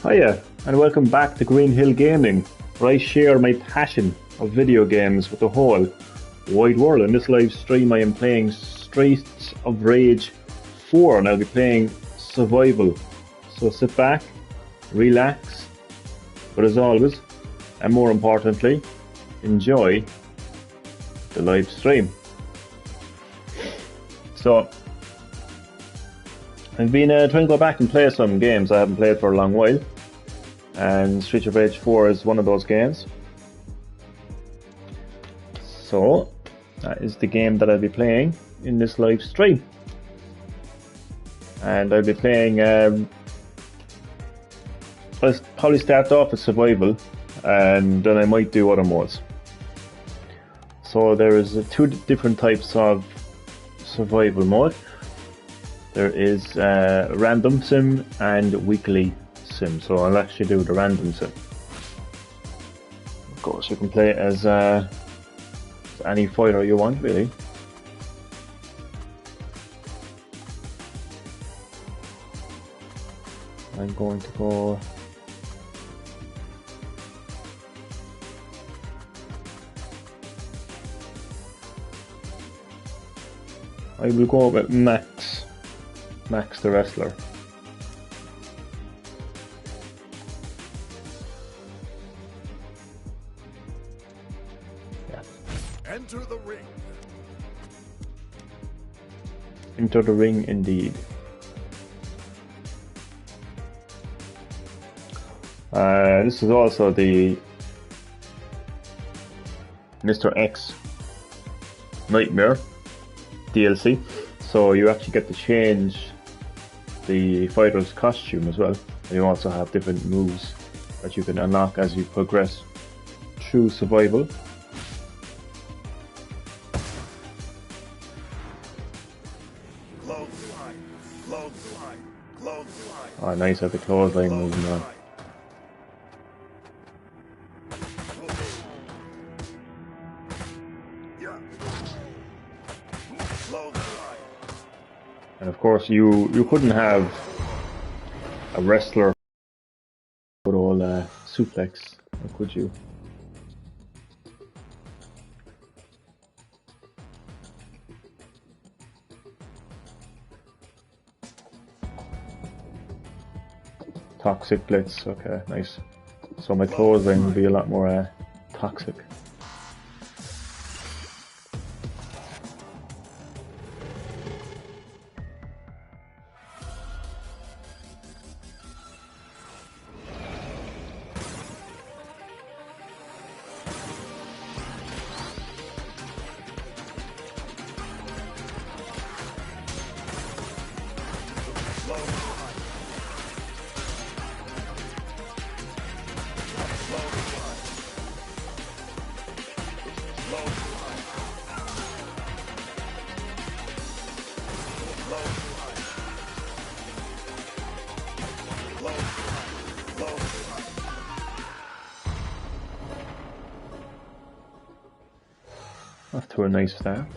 Hiya, and welcome back to Green Hill Gaming, where I share my passion of video games with the whole wide world. In this live stream I am playing Streets of Rage 4, and I'll be playing survival. So sit back, relax, but as always, and more importantly, enjoy the live stream. So, I've been trying to go back and play some games I haven't played for a long while, and Streets of Rage 4 is one of those games. So, that is the game that I'll be playing in this live stream. And I'll be playing, I'll probably start off with survival, and then I might do other modes. So there is two different types of survival mode. There is random sim and weekly sim. So I'll actually do the random sim. Of course, you can play as any fighter you want, really. I'm going to go. I will go with Max the wrestler. Yeah. Enter the ring. Enter the ring, indeed. This is also the Mr. X Nightmare DLC, so you actually get to change the fighter's costume as well. And you also have different moves that you can unlock as you progress through survival. Oh, nice, at the clothesline moving on. And of course, you couldn't have a wrestler with all suplex, or could you? Toxic Blitz, okay, nice. So my clothesline will be a lot more toxic. Off to a nice start.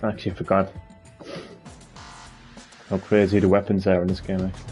Actually, I forgot how crazy the weapons are in this game, actually.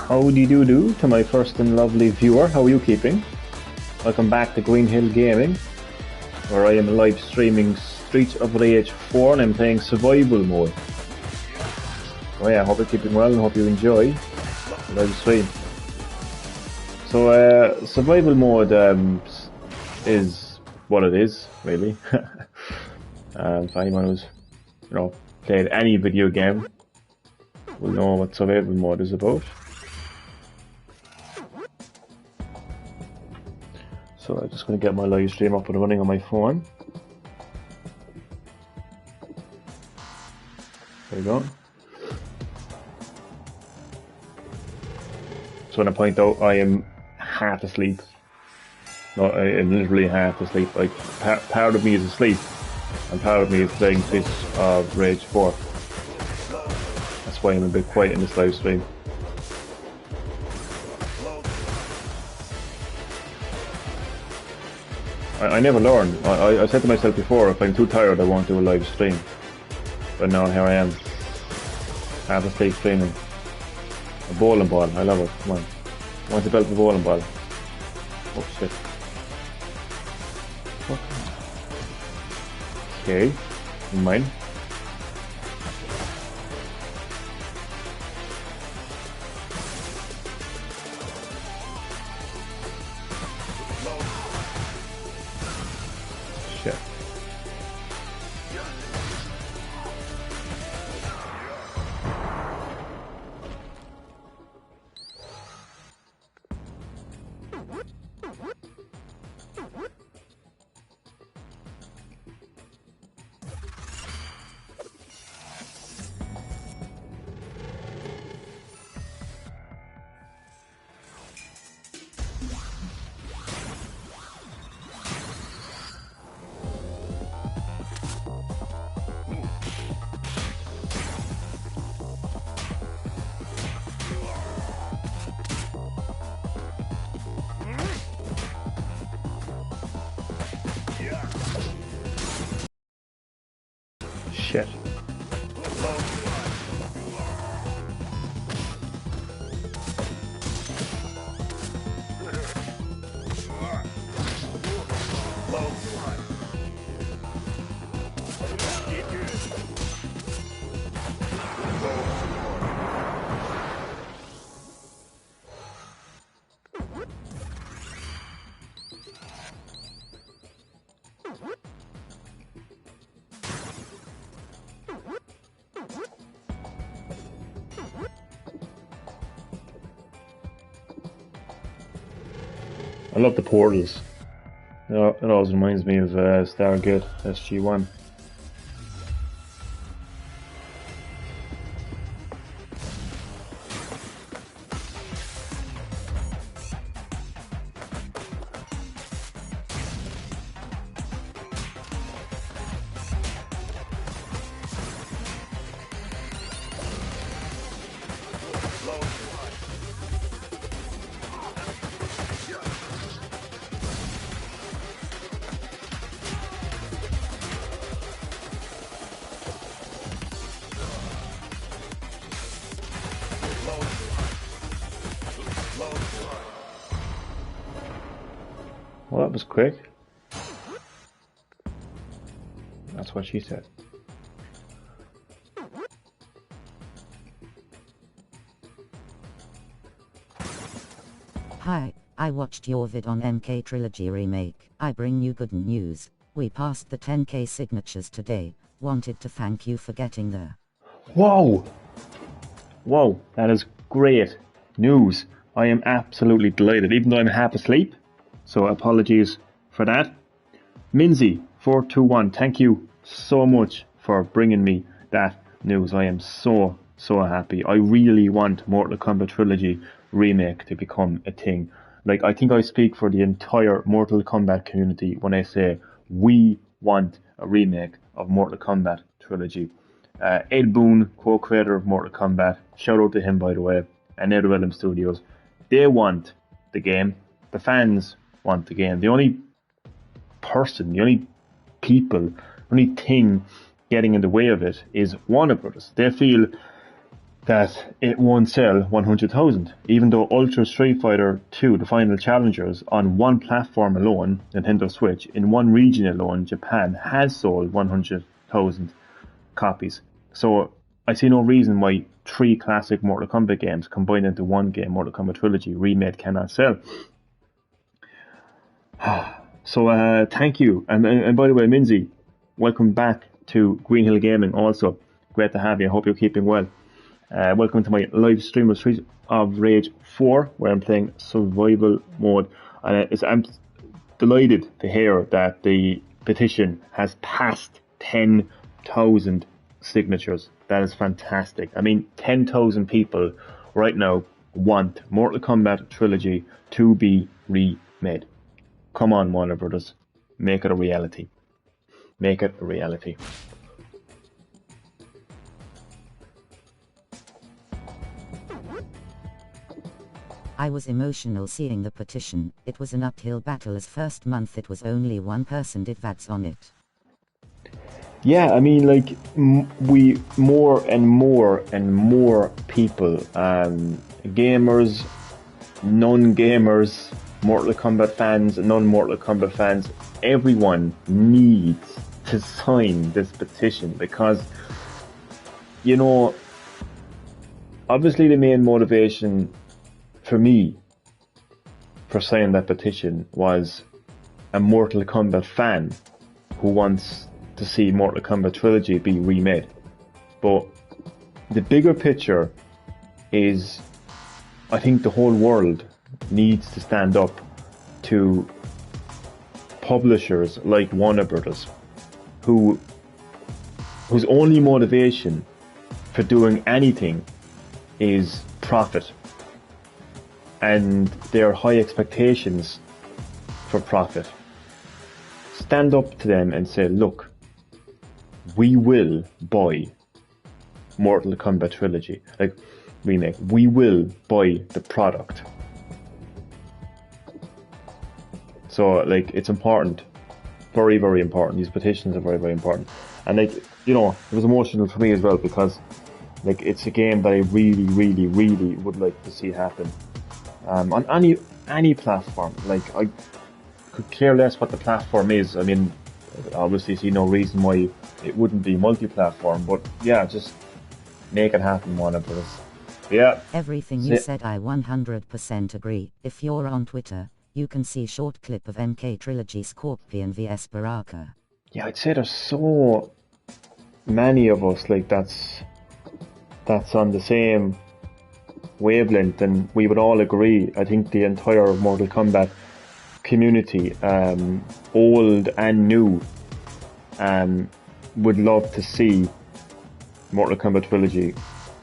Howdy do to my first and lovely viewer, how are you keeping? Welcome back to Green Hill Gaming, where I am live streaming Streets of Rage 4 and I'm playing Survival Mode. Oh yeah, I hope you're keeping well and hope you enjoy the live stream. So Survival Mode is what it is, really. For anyone who's played any video game will know what Survival Mode is about. So I'm just going to get my live stream up and running on my phone. There we go. So when I point out I am half asleep. No, I am literally half asleep. Like part of me is asleep and part of me is playing Streets of Rage 4. That's why I'm a bit quiet in this live stream. I never learn. I said to myself before, if I'm too tired I won't do a live stream. But now here I am. Half asleep streaming. A bowling ball, I love it, come on. Want to build a bowling ball. Oh shit. Okay, in mind. Shit. Shit. I love the portals. It always reminds me of Stargate SG-1. Well, that was quick. That's what she said. Hi, I watched your vid on MK Trilogy Remake. I bring you good news. We passed the 10k signatures today. Wanted to thank you for getting there. Whoa! Whoa, that is great news. I am absolutely delighted, even though I'm half asleep. So apologies for that. Minzy421, thank you so much for bringing me that news. I am so happy. I really want Mortal Kombat Trilogy Remake to become a thing. Like, I think I speak for the entire Mortal Kombat community when I say we want a remake of Mortal Kombat Trilogy. Ed Boon, co-creator of Mortal Kombat, shout out to him by the way, and NetherRealm Studios, they want the game. The fans want the game. The only person, the only people, the only thing getting in the way of it is Warner Brothers. They feel that it won't sell 100,000, even though Ultra Street Fighter 2, the final challengers, on one platform alone, Nintendo Switch, in one region alone, Japan, has sold 100,000 copies. So I see no reason why three classic Mortal Kombat games combined into one game, Mortal Kombat Trilogy Remade, cannot sell. So thank you, and by the way, Minzy, welcome back to Green Hill Gaming. Also, great to have you. I hope you're keeping well. Welcome to my live stream of Streets of Rage 4, where I'm playing survival mode. And I'm delighted to hear that the petition has passed 10,000 signatures. That is fantastic. I mean, 10,000 people right now want Mortal Kombat Trilogy to be remade. Come on, Warner Brothers. Make it a reality. Make it a reality. I was emotional seeing the petition. It was an uphill battle, as first month it was only 1% did VADs on it. Yeah, I mean, like, we more and more and more people, gamers, non-gamers, Mortal Kombat fans, non-Mortal Kombat fans, everyone needs to sign this petition because, you know, obviously the main motivation for me for signing that petition was a Mortal Kombat fan who wants to see Mortal Kombat Trilogy be remade. But the bigger picture is, I think the whole world needs to stand up to publishers like Warner Brothers, whose only motivation for doing anything is profit, and their high expectations for profit. Stand up to them and say, look, we will buy Mortal Kombat Trilogy, like remake. We will buy the product. So, like, it's important, very, very important. These petitions are very, very important. And, like, you know, it was emotional for me as well because, like, it's a game that I really, really, really would like to see happen on any platform. Like, I could care less what the platform is. I mean, obviously see no reason why it wouldn't be multi-platform, but yeah, just make it happen, Warner Brothers. Yeah. Everything you said, I 100% agree. If you're on Twitter, you can see short clip of MK Trilogy Scorpion vs Baraka. Yeah, I'd say there's so many of us like that's on the same wavelength, and we would all agree. I think the entire Mortal Kombat community, old and new, would love to see Mortal Kombat Trilogy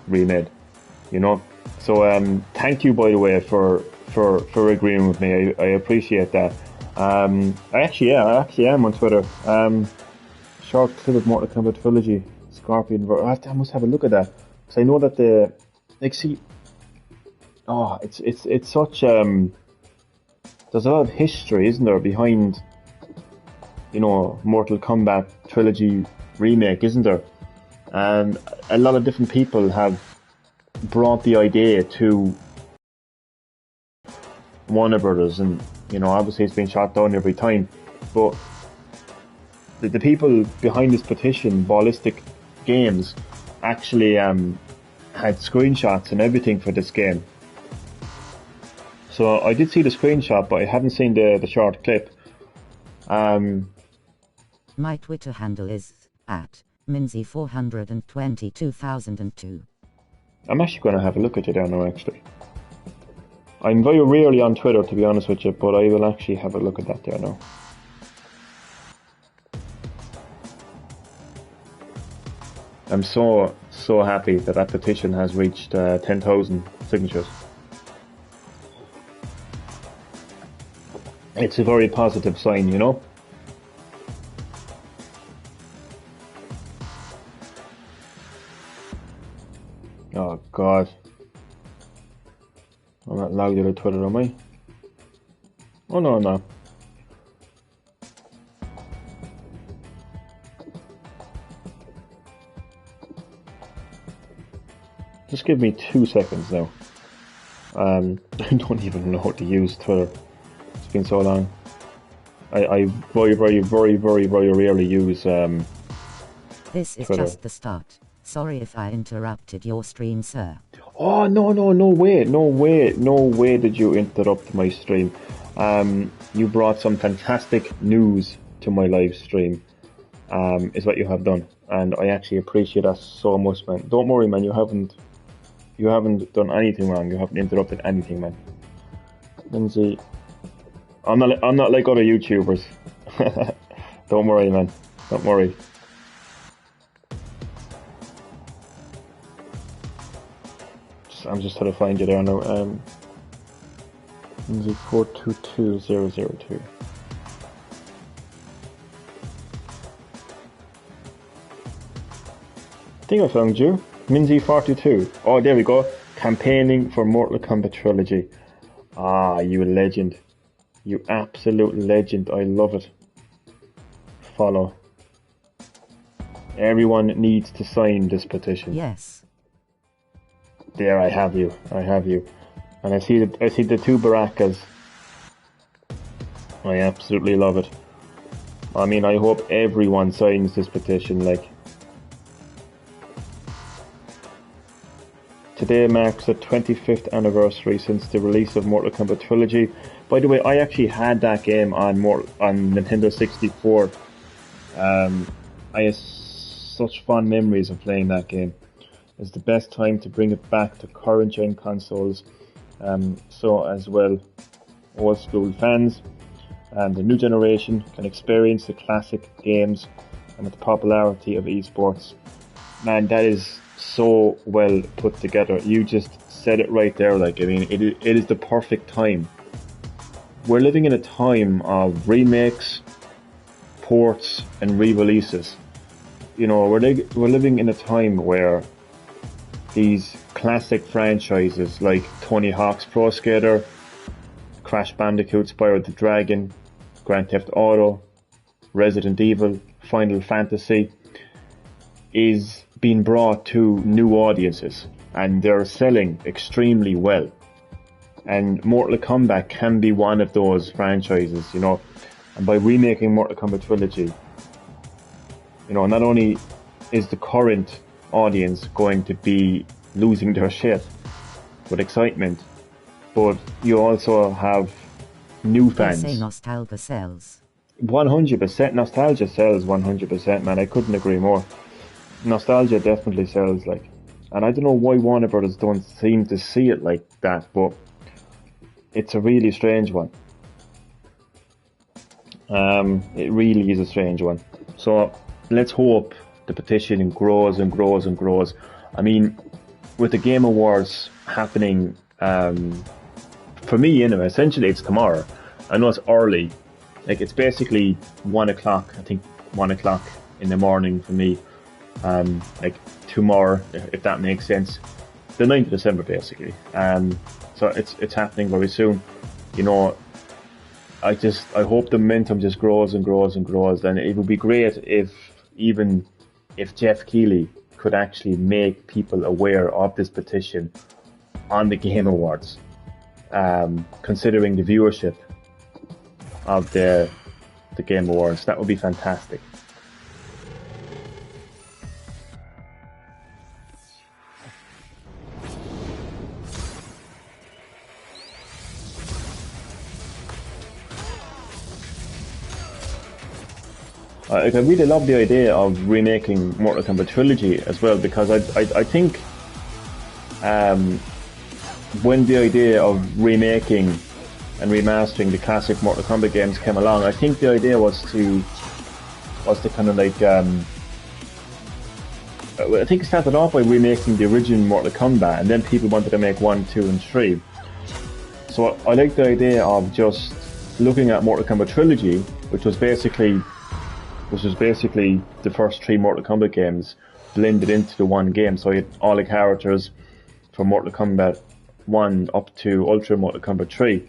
remade, you know. So thank you, by the way, for agreeing with me. I appreciate that. I actually am on Twitter. Short clip of Mortal Kombat Trilogy Scorpion. I must have a look at that because I know that it's such there's a lot of history, isn't there, behind, you know, Mortal Kombat Trilogy remake, isn't there? And a lot of different people have brought the idea to Warner Brothers, and, you know, obviously it's been shot down every time. But the people behind this petition, Ballistic Games, actually had screenshots and everything for this game. So I did see the screenshot, but I haven't seen the short clip. My Twitter handle is @Minzy4202002. I'm actually going to have a look at it there now, actually. I'm very rarely on Twitter, to be honest with you, but I will actually have a look at that there now. I'm so happy that petition has reached 10,000 signatures. It's a very positive sign, you know? Oh God. I'm not logged into Twitter, am I? Oh no, I'm not. Just give me 2 seconds now. I don't even know how to use Twitter. It's been so long. I very rarely use This is Twitter. just the start. Sorry if I interrupted your stream, sir. Oh, no way did you interrupt my stream. You brought some fantastic news to my live stream, is what you have done. And I actually appreciate that so much, man. Don't worry, man, you haven't done anything wrong. You haven't interrupted anything, man. Lindsay, I'm not like other YouTubers. Don't worry, man. Don't worry. I'm just trying to find you there now. Lindsay 422002. I think I found you. Minzy42. Oh, there we go. Campaigning for Mortal Kombat Trilogy. Ah, you legend. You absolute legend. I love it. Follow. Everyone needs to sign this petition. Yes. There, I have you. And I see the 2 Barakas. I absolutely love it. I mean, I hope everyone signs this petition, like. Today marks the 25th anniversary since the release of Mortal Kombat Trilogy. By the way, I actually had that game on Nintendo 64. I have such fond memories of playing that game. It's the best time to bring it back to current gen consoles. So as well, old school fans and the new generation can experience the classic games and the popularity of esports. Man, that is so well put together. You just said it right there. Like, I mean, it is the perfect time. We're living in a time of remakes, ports, and re-releases. You know, we're living in a time where these classic franchises like Tony Hawk's Pro Skater, Crash Bandicoot, Spyro the Dragon, Grand Theft Auto, Resident Evil, Final Fantasy is being brought to new audiences, and they're selling extremely well. And Mortal Kombat can be one of those franchises, you know. And by remaking Mortal Kombat Trilogy, you know, not only is the current audience going to be losing their shit with excitement, but you also have new fans. They say nostalgia sells. 100%. Nostalgia sells 100%, man. I couldn't agree more. Nostalgia definitely sells, like. And I don't know why Warner Brothers don't seem to see it like that, but it's a really strange one. It really is a strange one. So let's hope the petition grows and grows and grows. I mean, with the Game Awards happening, for me anyway, essentially it's tomorrow. I know it's early. Like, it's basically 1 o'clock, I think 1 o'clock in the morning for me. Like tomorrow, if that makes sense. The 9th of December, basically. So it's happening very soon. You know, I hope the momentum just grows and grows and grows. And it would be great if Jeff Keighley could actually make people aware of this petition on the Game Awards, considering the viewership of the Game Awards. That would be fantastic. I really love the idea of remaking Mortal Kombat Trilogy as well, because I think when the idea of remaking and remastering the classic Mortal Kombat games came along, I think the idea was to kind of like I think it started off by remaking the original Mortal Kombat, and then people wanted to make 1, 2, and 3. So I like the idea of just looking at Mortal Kombat Trilogy, which was basically the first 3 Mortal Kombat games blended into the one game. So you had all the characters from Mortal Kombat 1 up to Ultra Mortal Kombat 3.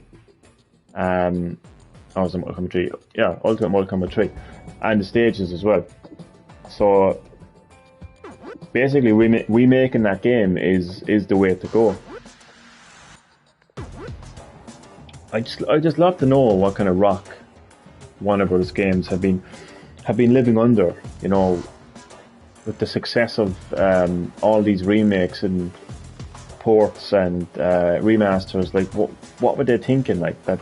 Was it Mortal Kombat 3? Yeah, Ultimate Mortal Kombat 3. And the stages as well. So basically remaking that game is the way to go. I just love to know what kind of rock Warner Bros. Games have been living under, you know, with the success of all these remakes and ports and remasters. Like, what were they thinking? Like that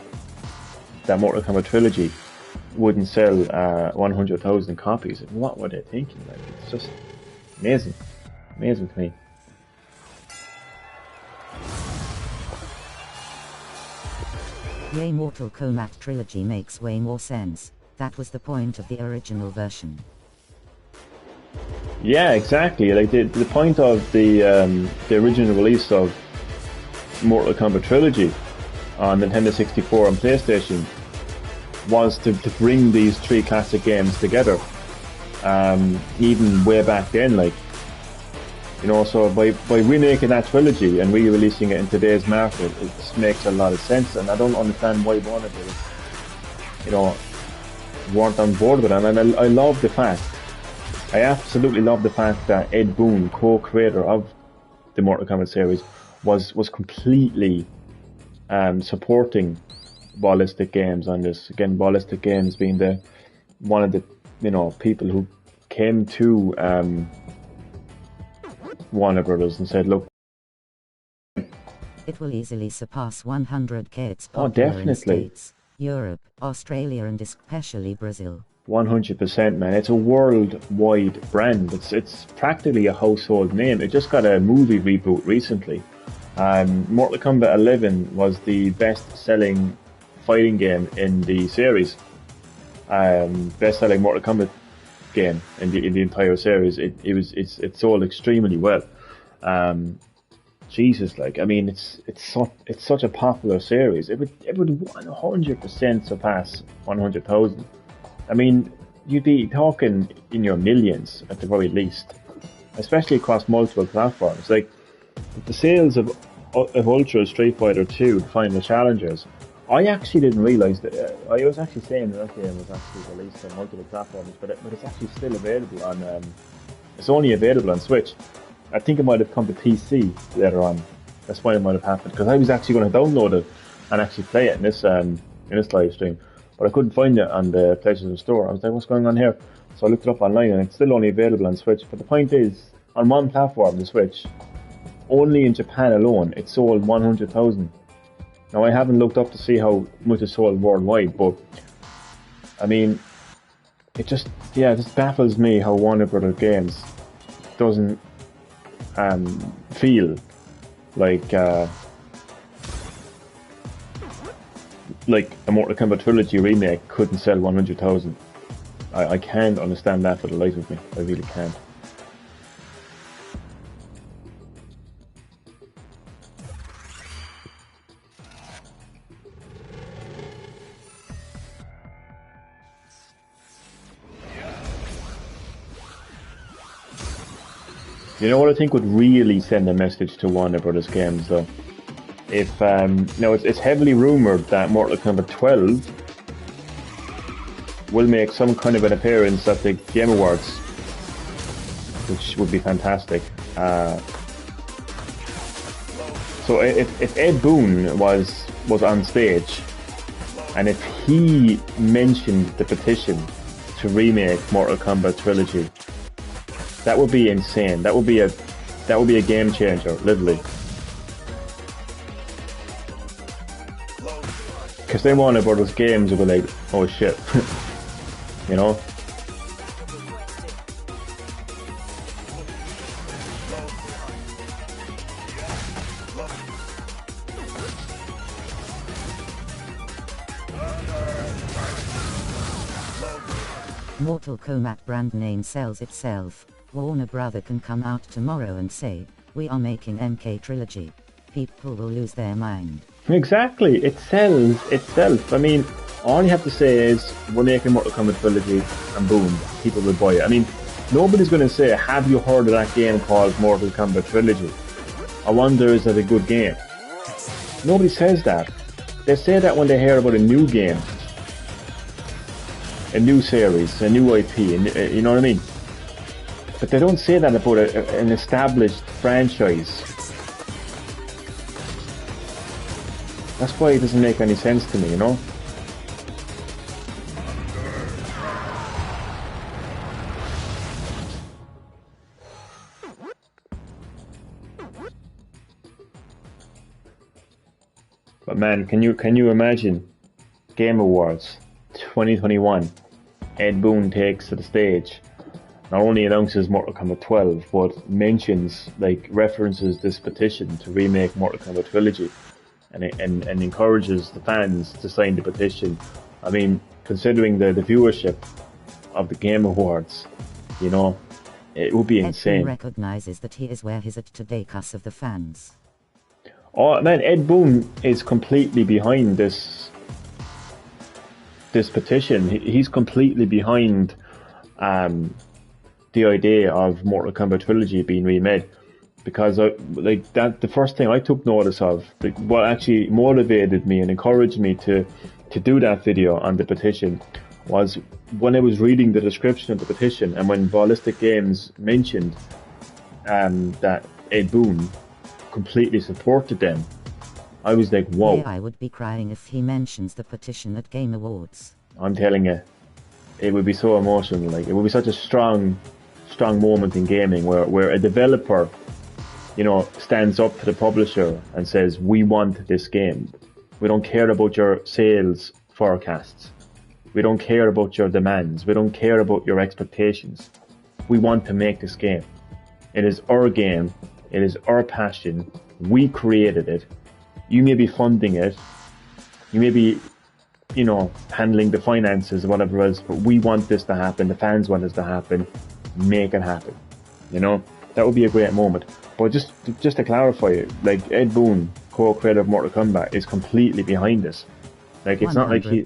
Mortal Kombat trilogy wouldn't sell 100,000 copies. What were they thinking? Like, it's just amazing to me. Yay, Mortal Kombat trilogy makes way more sense. That was the point of the original version. Yeah, exactly. Like the point of the original release of Mortal Kombat trilogy on Nintendo 64 and PlayStation was to bring these three classic games together. Even way back then, like, you know, so by remaking that trilogy and re-releasing it in today's market, it just makes a lot of sense. And I don't understand why Warner Bros., you know, weren't on board with it. And I love the fact, I absolutely love the fact that Ed Boon, co-creator of the Mortal Kombat series, was completely supporting Ballistic Games on this. Again, Ballistic Games being one of the, you know, people who came to Warner Brothers and said, look, it will easily surpass 100k. It's popular in States, Europe, Australia, and especially Brazil. 100%, man. It's a worldwide brand. It's practically a household name. It just got a movie reboot recently. Mortal Kombat 11 was the best-selling fighting game in the series. Best-selling Mortal Kombat game in the entire series. It sold extremely well. Jesus, like, I mean, it's such a popular series. It would 100% surpass 100,000. I mean, you'd be talking in your millions at the very least, especially across multiple platforms. Like the sales of Ultra Street Fighter 2, the Final Challengers, I actually didn't realise that. I was actually saying that game was actually released on multiple platforms, but it's actually still available on. It's only available on Switch. I think it might have come to PC later on. That's why it might have happened, because I was actually going to download it and actually play it in this live stream, but I couldn't find it on the PlayStation Store. I was like, what's going on here? So I looked it up online, and it's still only available on Switch. But the point is, on one platform, the Switch, only in Japan alone, it sold 100,000. Now, I haven't looked up to see how much it sold worldwide, but I mean, it just baffles me how Warner Brothers Games doesn't feel like a Mortal Kombat trilogy remake couldn't sell 100,000. I can't understand that for the life of me. I really can't. You know what I think would really send a message to Warner Brothers Games, though? If now it's heavily rumored that Mortal Kombat 12 will make some kind of an appearance at the Game Awards, which would be fantastic. So if Ed Boon was on stage, and if he mentioned the petition to remake Mortal Kombat trilogy, that would be insane. That would be a game changer, literally. Because then Warner Brothers Games would be like, oh shit, you know. Mortal Kombat brand name sells itself. Warner Brother can come out tomorrow and say, we are making MK Trilogy. People will lose their mind. Exactly, it sells itself. I mean, all you have to say is, we're making Mortal Kombat Trilogy, and boom, people will buy it. I mean, nobody's going to say, have you heard of that game called Mortal Kombat Trilogy? I wonder, is that a good game? Nobody says that. They say that when they hear about a new game, a new series, a new IP, and, you know what I mean? But they don't say that about an established franchise. That's why it doesn't make any sense to me, you know? But man, can you imagine Game Awards 2021? Ed Boon takes to the stage, not only announces Mortal Kombat 12, but mentions, like, references this petition to remake Mortal Kombat Trilogy, and encourages the fans to sign the petition. I mean, considering the viewership of the Game Awards, you know, it would be insane. Ed Boon recognizes that he is where he's at today because of the fans. Oh man, Ed Boon is completely behind this petition. He's completely behind the idea of Mortal Kombat Trilogy being remade, because the first thing I took notice of, like, what actually motivated me and encouraged me to do that video on the petition, was when I was reading the description of the petition, and when Ballistic Games mentioned that Ed Boon completely supported them, I was like, whoa. I would be crying if he mentions the petition at Game Awards. I'm telling you, it would be so emotional. Like, it would be such a strong moment in gaming where a developer, you know, stands up to the publisher and says, we want this game. We don't care about your sales forecasts. We don't care about your demands. We don't care about your expectations. We want to make this game. It is our game. It is our passion. We created it. You may be funding it. You may be, you know, handling the finances or whatever else, but we want this to happen. The fans want this to happen. Make it happen. You know, that would be a great moment. But just to clarify, like, Ed Boon, co-creator of Mortal Kombat, is completely behind this. Like, it's 100%. Not like he,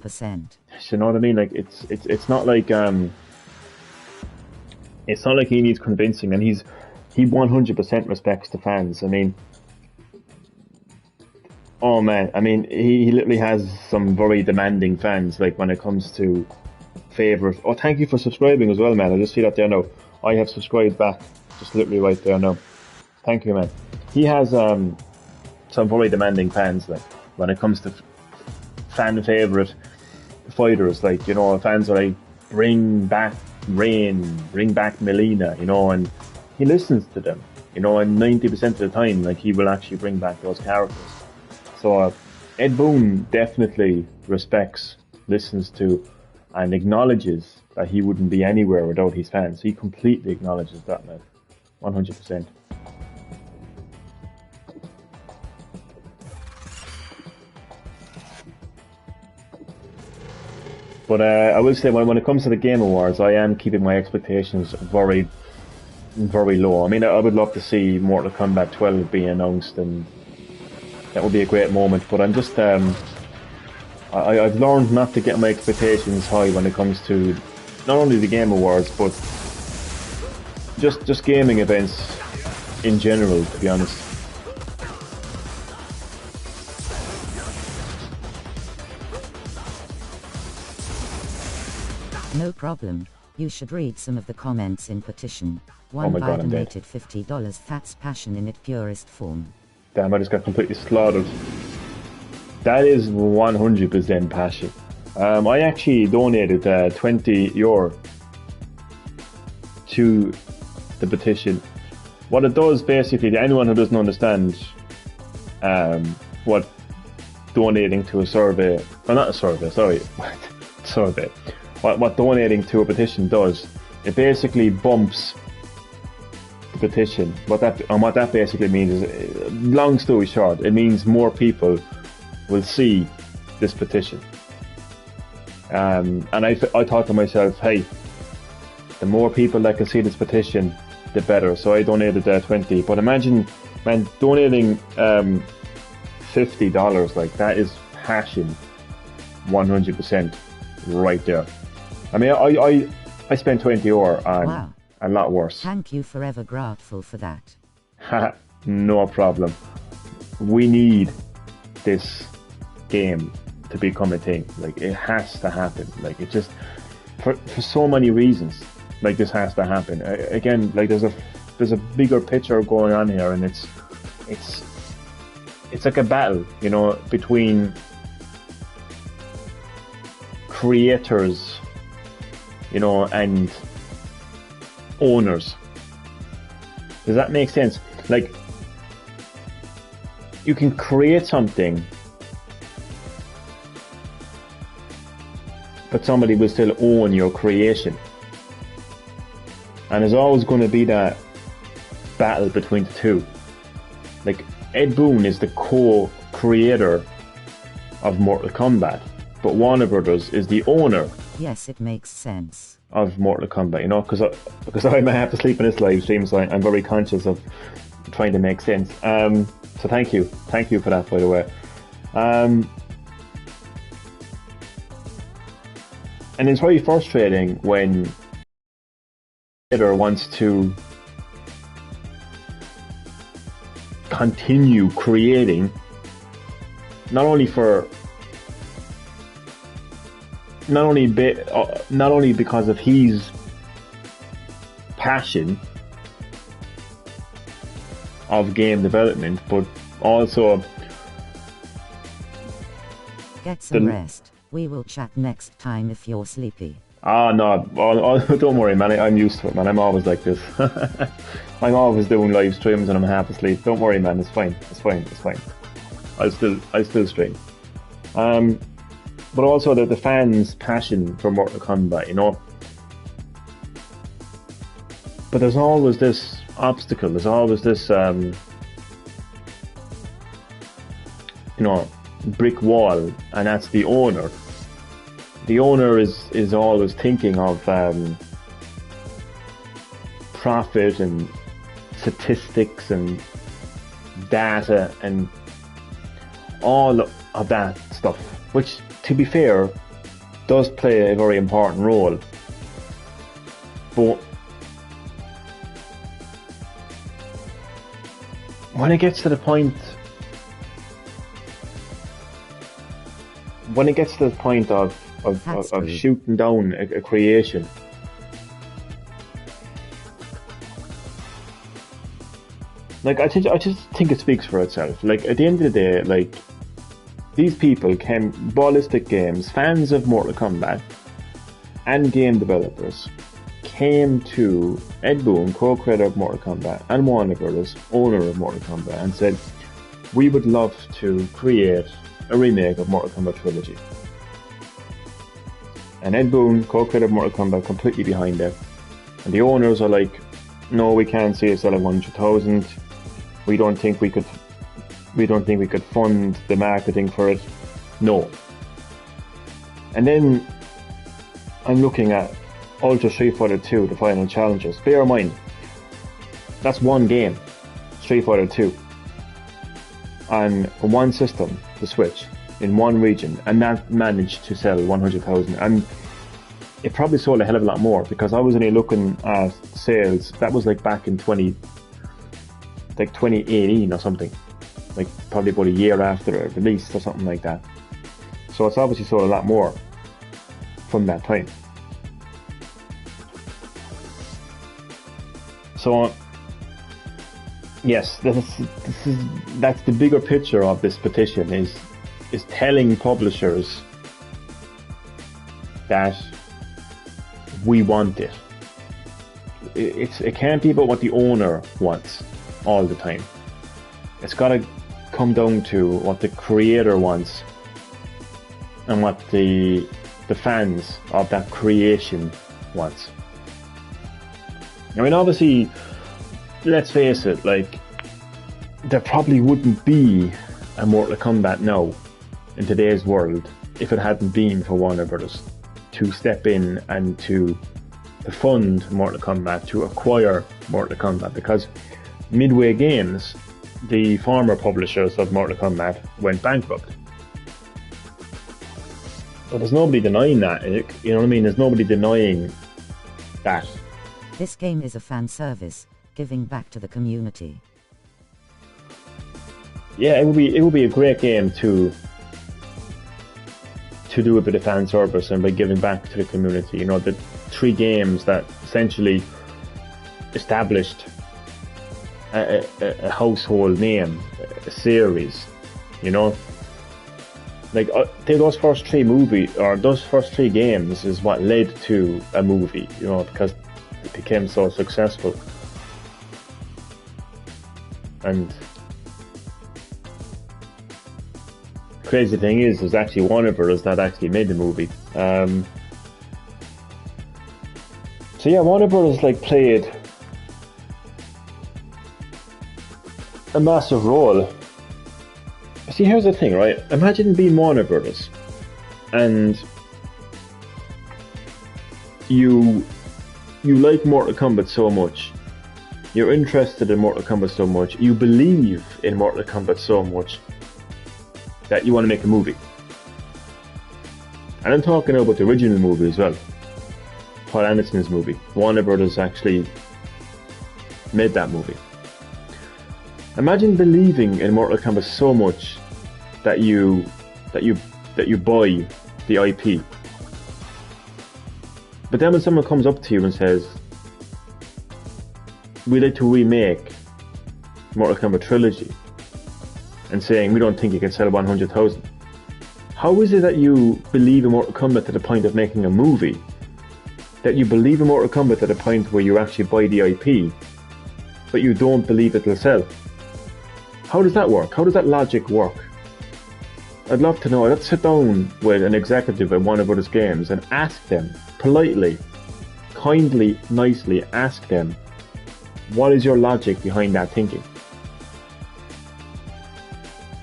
you know what I mean? Like, it's not like he needs convincing, and he 100% respects the fans. I mean, oh man, I mean, he literally has some very demanding fans, like, when it comes to favourite. Oh, thank you for subscribing as well, man. I just see that there now. I have subscribed back, just literally right there now. Thank you, man. He has some very demanding fans, like, when it comes to fan favourite fighters. Like, you know, fans are like, bring back Rain, bring back Melina, you know, and he listens to them, you know, and 90% of the time, like, he will actually bring back those characters. So Ed Boon definitely respects, listens to, and acknowledges that he wouldn't be anywhere without his fans. He completely acknowledges that, man. 100%. But I will say, when it comes to the Game Awards, I am keeping my expectations very, very low. I mean, I would love to see Mortal Kombat 12 be announced, and that would be a great moment. But I'm just, I've learned not to get my expectations high when it comes to not only the Game Awards, but just gaming events in general, to be honest. No problem. You should read some of the comments in petition. One buyer donated $50. That's passion in its purest form. Damn, I just got completely slaughtered. That is 100% passion. I actually donated €20 to the petition. What it does, basically, to anyone who doesn't understand what donating to a survey, or not a survey, sorry, survey. What donating to a petition does, it basically bumps the petition. What that basically means is, long story short, it means more people will see this petition. And I thought to myself, hey, the more people that can see this petition, the better. So I donated 20. But imagine, man, donating $50, like, that is passion, 100% right there. I mean, I spent €20 on a lot worse. Thank you, forever grateful for that. No problem. We need this game to become a thing. Like, it has to happen. Like, it just, for so many reasons. like this has to happen. Again, like there's a bigger picture going on here, and it's like a battle, you know, between creators, you know, and owners. Does that make sense? Like, you can create something, but somebody will still own your creation. And there's always going to be that battle between the two. Like, Ed Boon is the co-creator of Mortal Kombat, but Warner Brothers is the owner. Yes, it makes sense. Of Mortal Kombat, you know, because I may have to sleep in this live stream, so I'm very conscious of trying to make sense. So thank you for that, by the way. And it's very frustrating when creator wants to continue creating, not only because of his passion of game development, but also get some rest. We will chat next time if you're sleepy. No, don't worry, man. I'm used to it, man. I'm always like this. I'm always doing live streams and I'm half asleep. Don't worry, man. It's fine. I'll still stream. But also the fans' passion for Mortal Kombat, you know. But there's always this obstacle. There's always this, you know, brick wall, and that's the owner. The owner is always thinking of profit and statistics and data and all of that stuff, which, to be fair, does play a very important role. But when it gets to the point of shooting down a creation, like I just think it speaks for itself. Like, at the end of the day, like, these people came, Ballistic Games, fans of Mortal Kombat, and game developers, came to Ed Boon, co-creator of Mortal Kombat, and Warner Brothers, owner of Mortal Kombat, and said, we would love to create a remake of Mortal Kombat Trilogy. And Ed Boon, co-creator of Mortal Kombat, completely behind it. And the owners are like, no, we can't see it selling 100,000. We don't think we could fund the marketing for it. No. And then I'm looking at Ultra Street Fighter 2, the final challenges. Bear in mind, that's one game, Street Fighter 2, on one system, the Switch, in one region, and that managed to sell 100,000. And it probably sold a hell of a lot more, because I was only looking at sales, that was like back in 2018 or something. Like probably about a year after it released or something like that. So it's obviously sold a lot more from that time. So yes, that's the bigger picture of this petition, is telling publishers that we want it. It can't be about what the owner wants all the time. It's got to come down to what the creator wants and what the fans of that creation wants. I mean, obviously, let's face it, like, there probably wouldn't be a Mortal Kombat now in today's world if it hadn't been for Warner Brothers to step in and to fund Mortal Kombat, to acquire Mortal Kombat, because Midway Games, the former publishers of Mortal Kombat, went bankrupt. But there's nobody denying that, you know what I mean? There's nobody denying that. This game is a fan service, giving back to the community. Yeah, it would be a great game to do a bit of fan service and by giving back to the community. You know, that three games that essentially established a household name, a series, you know. Like those first three games is what led to a movie, you know, because it became so successful. And crazy thing is actually Warner Brothers that actually made the movie. So yeah, Warner Brothers like played a massive role. See, here's the thing, right? Imagine being Warner Brothers, and you like Mortal Kombat so much. You're interested in Mortal Kombat so much. You believe in Mortal Kombat so much that you want to make a movie. And I'm talking about the original movie as well. Paul Anderson's movie. Warner Brothers actually made that movie. Imagine believing in Mortal Kombat so much that you buy the IP. But then when someone comes up to you and says, we'd like to remake Mortal Kombat Trilogy, and saying we don't think you can sell 100,000. How is it that you believe in Mortal Kombat to the point of making a movie? That you believe in Mortal Kombat to the point where you actually buy the IP, but you don't believe it'll sell? How does that work? How does that logic work? I'd love to know. Let's sit down with an executive at Warner Brothers Games and ask them, politely, kindly, nicely ask them, what is your logic behind that thinking?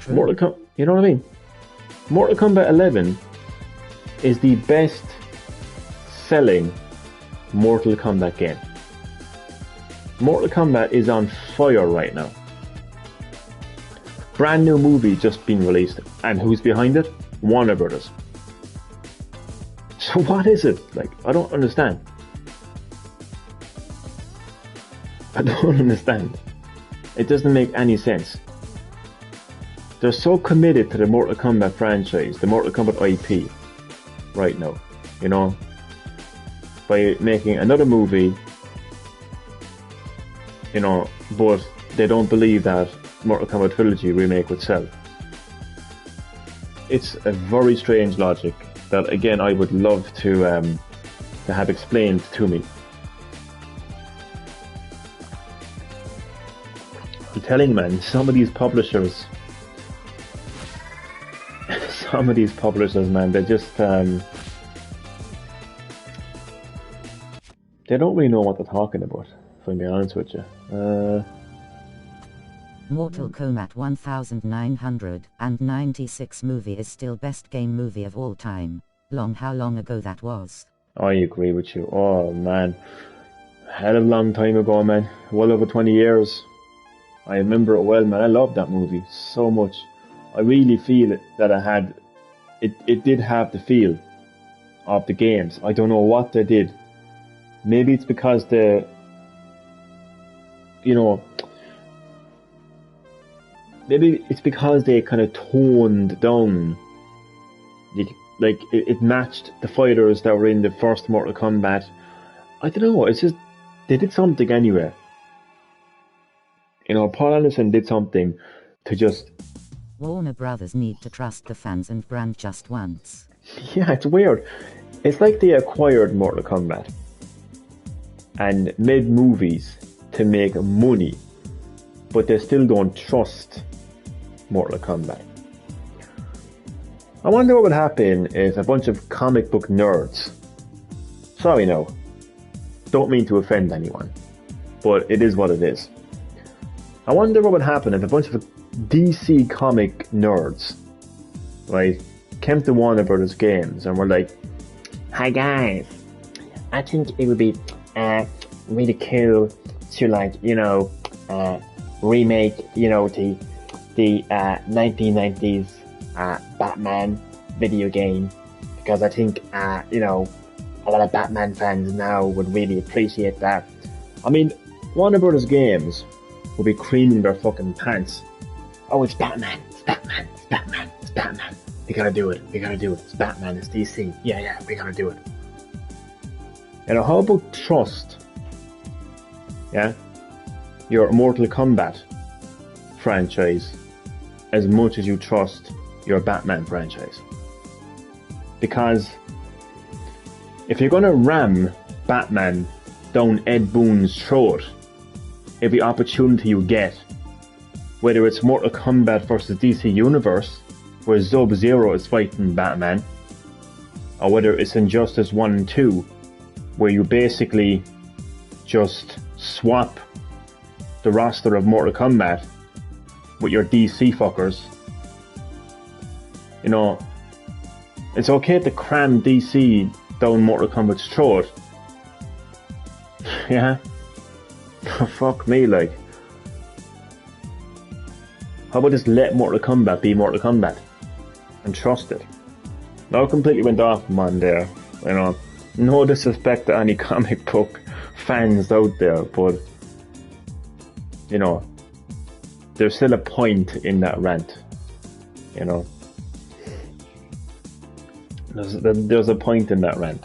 You know what I mean? Mortal Kombat 11 is the best selling Mortal Kombat game. Mortal Kombat is on fire right now. Brand new movie just been released, and who's behind it? Warner Brothers. So what is it? Like, I don't understand. I don't understand. It doesn't make any sense. They're so committed to the Mortal Kombat franchise, the Mortal Kombat IP, right now, you know, by making another movie, you know, but they don't believe that Mortal Kombat Trilogy remake would sell. It's a very strange logic that, again, I would love to have explained to me. I'm telling you, man, some of these publishers, man, they just they don't really know what they're talking about, if I'm being honest with you. Mortal Kombat 1996 movie is still best game movie of all time. How long ago that was? I agree with you. Oh man, hell of a long time ago, man. Well over 20 years. I remember it well, man. I loved that movie so much. I really feel that it did have the feel of the games. I don't know what they did. Maybe it's because maybe it's because they kind of toned down. It matched the fighters that were in the first Mortal Kombat. I don't know. It's just they did something anyway. You know, Paul Anderson did something to just. Warner Brothers need to trust the fans and brand just once. Yeah, it's weird. It's like they acquired Mortal Kombat and made movies to make money, but they still don't trust Mortal Kombat. I wonder what would happen if a bunch of comic book nerds, sorry no, don't mean to offend anyone, but it is what it is. I wonder what would happen if a bunch of DC comic nerds, right, came to Warner Brothers Games and were like, hi guys, I think it would be really cool to, like, you know, remake, you know, the 1990s Batman video game, because I think, you know, a lot of Batman fans now would really appreciate that. I mean, Warner Brothers Games will be creaming their fucking pants. Oh, it's Batman, it's Batman, it's Batman, it's Batman. We gotta do it, it's Batman, it's DC. Yeah, we gotta do it. You know, how about trust? Yeah? Your Mortal Kombat franchise as much as you trust your Batman franchise. Because if you're going to ram Batman down Ed Boon's throat every opportunity you get, whether it's Mortal Kombat versus DC Universe, where Sub-Zero is fighting Batman, or whether it's Injustice 1 and 2, where you basically just swap the roster of Mortal Kombat with your DC fuckers. You know, it's okay to cram DC down Mortal Kombat's throat. Yeah? Fuck me, like. How about just let Mortal Kombat be Mortal Kombat? And trust it. Now I completely went off on there, you know. No disrespect to any comic book fans out there, but, you know, there's still a point in that rant, you know. There's a point in that rant.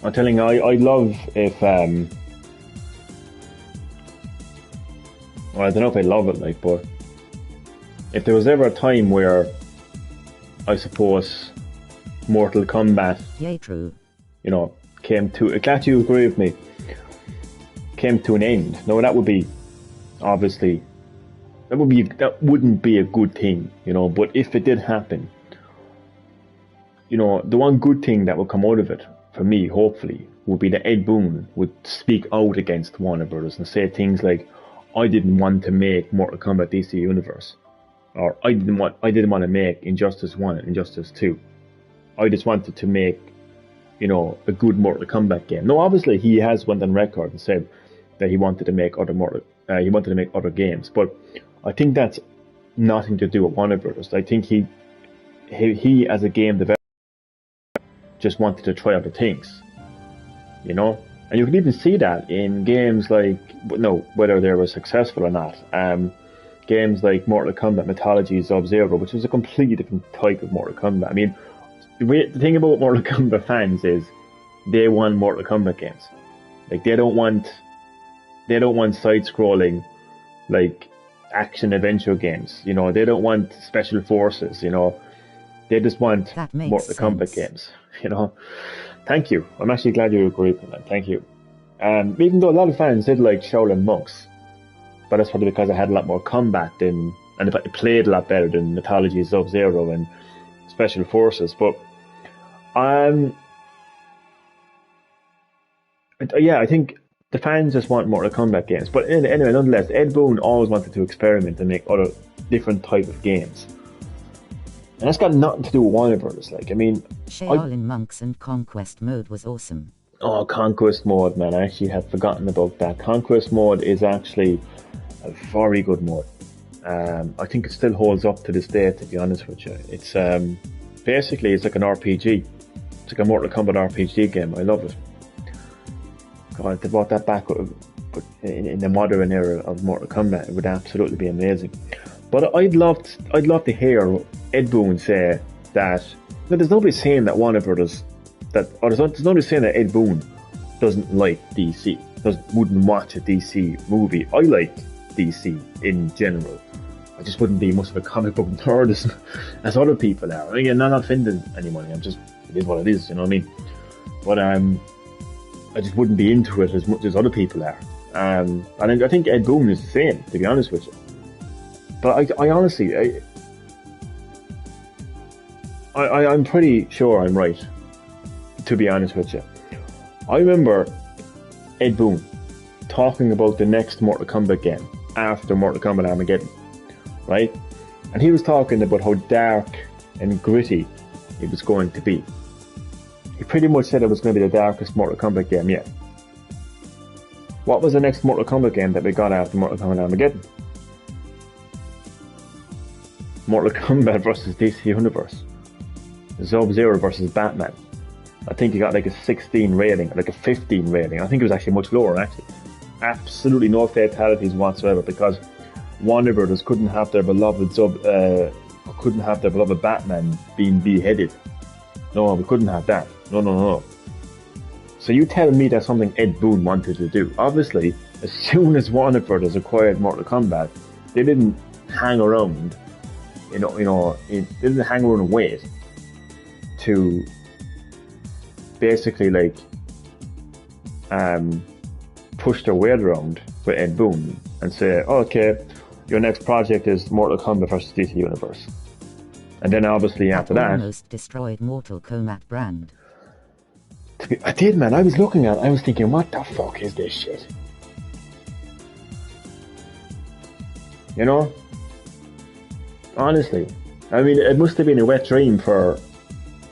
I'm telling you, I'd love if, well, I don't know if I love it, like, but if there was ever a time where, I suppose, Mortal Kombat, yeah, true, you know, came to, glad you agree with me, came to an end. No, that would be, obviously, that wouldn't be a good thing, you know, but if it did happen, you know, the one good thing that would come out of it, for me, hopefully, would be that Ed Boon would speak out against Warner Brothers and say things like, I didn't want to make Mortal Kombat DC Universe, or I didn't want to make Injustice 1 and Injustice 2. I just wanted to make, you know, a good Mortal Kombat game. No, obviously he has went on record and said that he wanted to make other games, but I think that's nothing to do with Warner Brothers. I think he as a game developer just wanted to try other things, you know. And you can even see that in games like, no, whether they were successful or not. Games like Mortal Kombat Mythology Sub-Zero, which is a completely different type of Mortal Kombat. I mean, the thing about Mortal Kombat fans is they want Mortal Kombat games. Like, they don't want side-scrolling, like, action adventure games. You know, they don't want special forces. You know, they just want Mortal Kombat games. You know, thank you. I'm actually glad you agree with that. Thank you. Even though a lot of fans did like Shaolin Monks, but that's probably because I had a lot more combat and it played a lot better than Mythology Sub-Zero and Special Forces. But yeah, I think the fans just want Mortal Kombat games. But anyway, nonetheless, Ed Boon always wanted to experiment and make other different type of games. And that's got nothing to do with Warner Brothers. Like, I mean, Shaolin Monks and Conquest Mode was awesome. Oh, Conquest Mode, man, I actually had forgotten about that. Conquest Mode is actually a very good mode. I think it still holds up to this day, to be honest with you. It's basically, it's like an RPG. It's like a Mortal Kombat RPG game. I love it. God, if they brought that back in the modern era of Mortal Kombat, it would absolutely be amazing. But I'd love to hear Ed Boon say that. Now, there's nobody saying that Warner Brothers, there's nobody saying that Ed Boon doesn't like DC, wouldn't watch a DC movie. I like DC in general. I just wouldn't be much of a comic book nerd as other people are. Again, I'm not offending anyone. It is what it is, you know what I mean? But I just wouldn't be into it as much as other people are. And I think Ed Boon is the same, to be honest with you. But I honestly, I'm pretty sure I'm right, to be honest with you. I remember Ed Boon talking about the next Mortal Kombat game after Mortal Kombat Armageddon, right? And he was talking about how dark and gritty it was going to be. He pretty much said it was going to be the darkest Mortal Kombat game yet. What was the next Mortal Kombat game that we got after Mortal Kombat Armageddon? Mortal Kombat versus DC Universe. Sub-Zero versus Batman. I think he got like a 16 rating, like a 15 rating. I think it was actually much lower, actually. Absolutely no fatalities whatsoever, because Warner Brothers couldn't have their beloved couldn't have their beloved Batman being beheaded. No, we couldn't have that. No. So you tell me that's something Ed Boon wanted to do. Obviously, as soon as Warner Brothers acquired Mortal Kombat, they didn't hang around, they didn't hang around and wait to basically like push their weight around with Ed Boon and say, okay, your next project is Mortal Kombat vs. DC Universe. And then obviously after that... almost destroyed Mortal Kombat brand. I did, man. I was looking at it, I was thinking, what the fuck is this shit? You know? Honestly. I mean, it must have been a wet dream for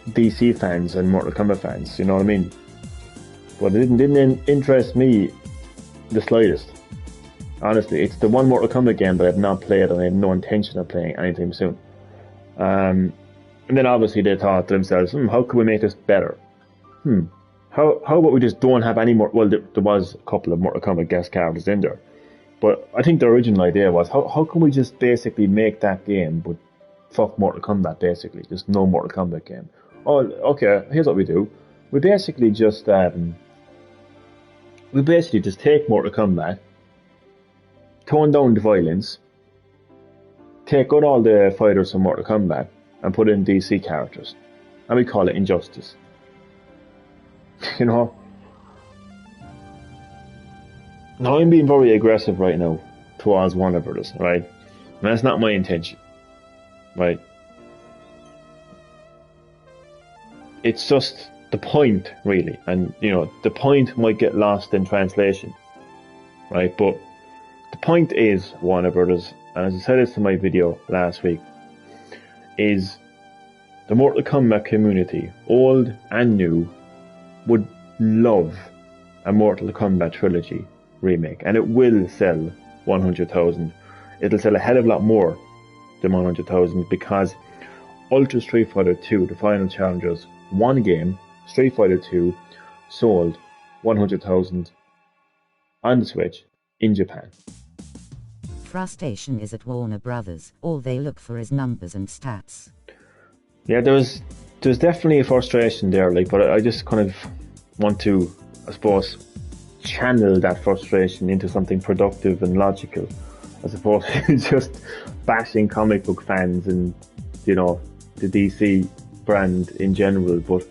DC fans and Mortal Kombat fans, you know what I mean? But it didn't interest me the slightest. Honestly, it's the one Mortal Kombat game that I've not played and I have no intention of playing anytime soon. And then obviously they thought to themselves, how can we make this better? How about we just don't have any more? Well, there was a couple of Mortal Kombat guest characters in there, but I think the original idea was how can we just basically make that game, but fuck Mortal Kombat basically, just no Mortal Kombat game. Oh, okay. Here's what we do: we basically just take Mortal Kombat, tone down the violence, take out all the fighters from Mortal Kombat, and put in DC characters, and we call it Injustice. You know, now I'm being very aggressive right now towards Warner Brothers, right? And that's not my intention, right? It's just the point, really, and the point might get lost in translation, right? But the point is, Warner Brothers, and as I said this in my video last week, is the Mortal Kombat community, old and new, would love a Mortal Kombat trilogy remake, and it will sell 100,000. It'll sell a hell of a lot more than 100,000 because Ultra Street Fighter 2, the final challengers, one game, Street Fighter 2, sold 100,000 on the Switch in Japan. Frustration is at Warner Brothers. All they look for is numbers and stats. Yeah, there's definitely a frustration there, but I just kind of want to, I suppose, channel that frustration into something productive and logical, as opposed to just bashing comic book fans and, the DC brand in general. But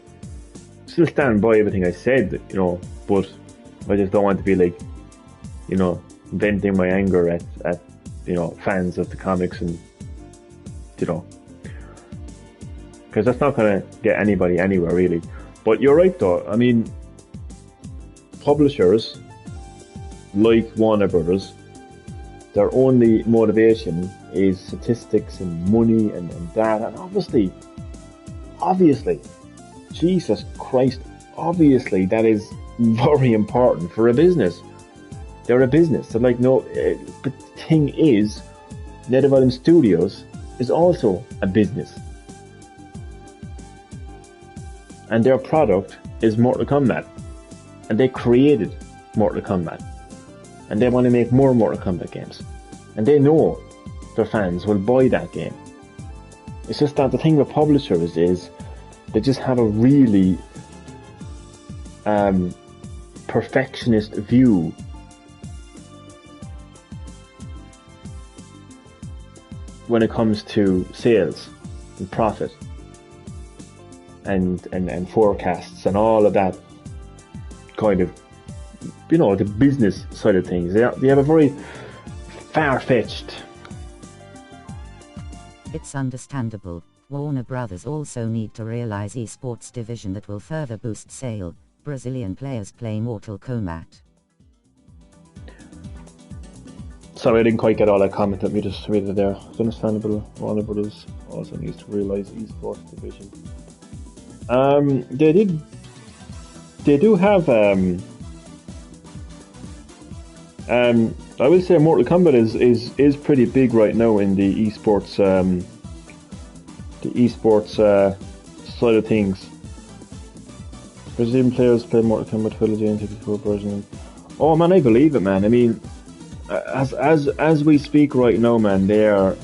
still stand by everything I said, but I just don't want to be venting my anger at fans of the comics and, because that's not going to get anybody anywhere, really. But you're right, though. I mean, publishers like Warner Brothers, their only motivation is statistics and money and that. And obviously, Jesus Christ, obviously that is very important for a business. They're a business. They're but the thing is, NetherRealm Studios is also a business. And their product is Mortal Kombat. And they created Mortal Kombat. And they want to make more Mortal Kombat games. And they know their fans will buy that game. It's just that the thing with publishers is they just have a really perfectionist view when it comes to sales and profit and forecasts and all of that kind of, the business side of things. They have a very far-fetched. It's understandable. Warner Brothers also need to realize esports division that will further boost sale. Brazilian players play Mortal Kombat. Sorry, I didn't quite get all that comment. Let me just read it there. It's understandable. Warner Brothers also needs to realize esports division. They do have I will say Mortal Kombat is pretty big right now in the esports side of things. Brazilian players play Mortal Kombat trilogy and 64 version. Oh man, I believe it, man. I mean, as we speak right now, man, they are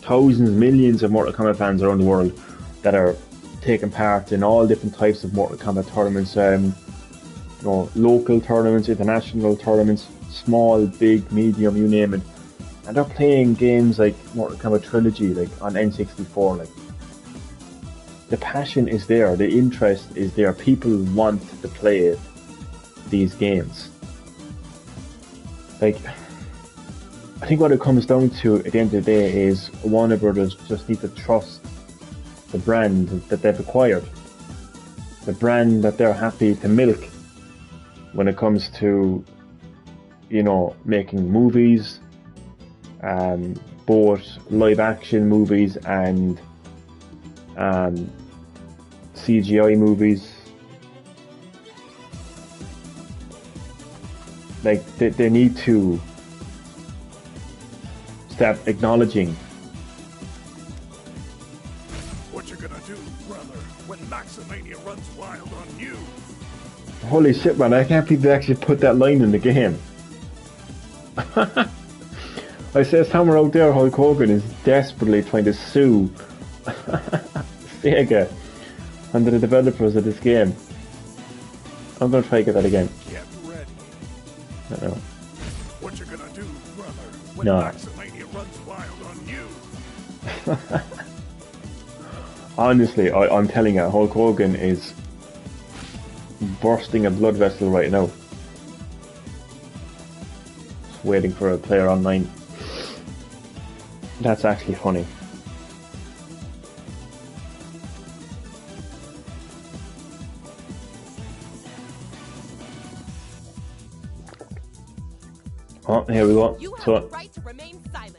thousands, millions of Mortal Kombat fans around the world that are taking part in all different types of Mortal Kombat tournaments. You know, local tournaments, international tournaments, small, big, medium, you name it. And they're playing games like Mortal Kombat Trilogy, like on N64. Like, the passion is there, the interest is there. People want to play these games. Like, I think what it comes down to at the end of the day is Warner Brothers just need to trust the brand that they've acquired, the brand that they're happy to milk when it comes to, you know, making movies, both live action movies and CGI movies. Like, they need to start acknowledging What you gonna do, brother, when Maximania runs wild on you? holy shit, man, I can't believe they actually put that line in the game. I say somewhere out there Hulk Hogan is desperately trying to sue Sega and the developers of this game. I'm gonna try to get that again. Get ready. I don't know. What you gonna do, brother, when No. Maximania runs wild on you? Honestly, I'm telling you, Hulk Hogan is bursting a blood vessel right now. Just waiting for a player online. That's actually funny. Oh, here we go. You have So, the right to remain silent.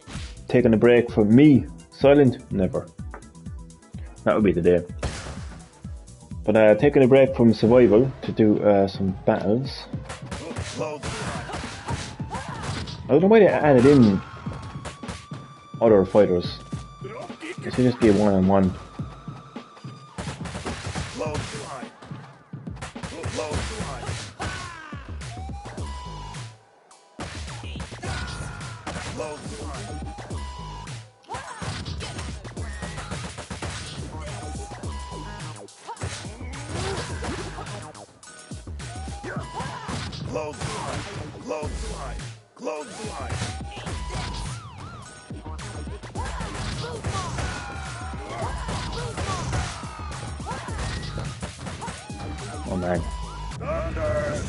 taking a break from me. Silent? Never. That would be the day. But taking a break from survival to do some battles. I don't know why they added in other fighters. It should just be a one-on-one. Clothesline. Clothesline. Clothesline. Clothesline. Clothesline. Clothesline. Oh man. Thunder.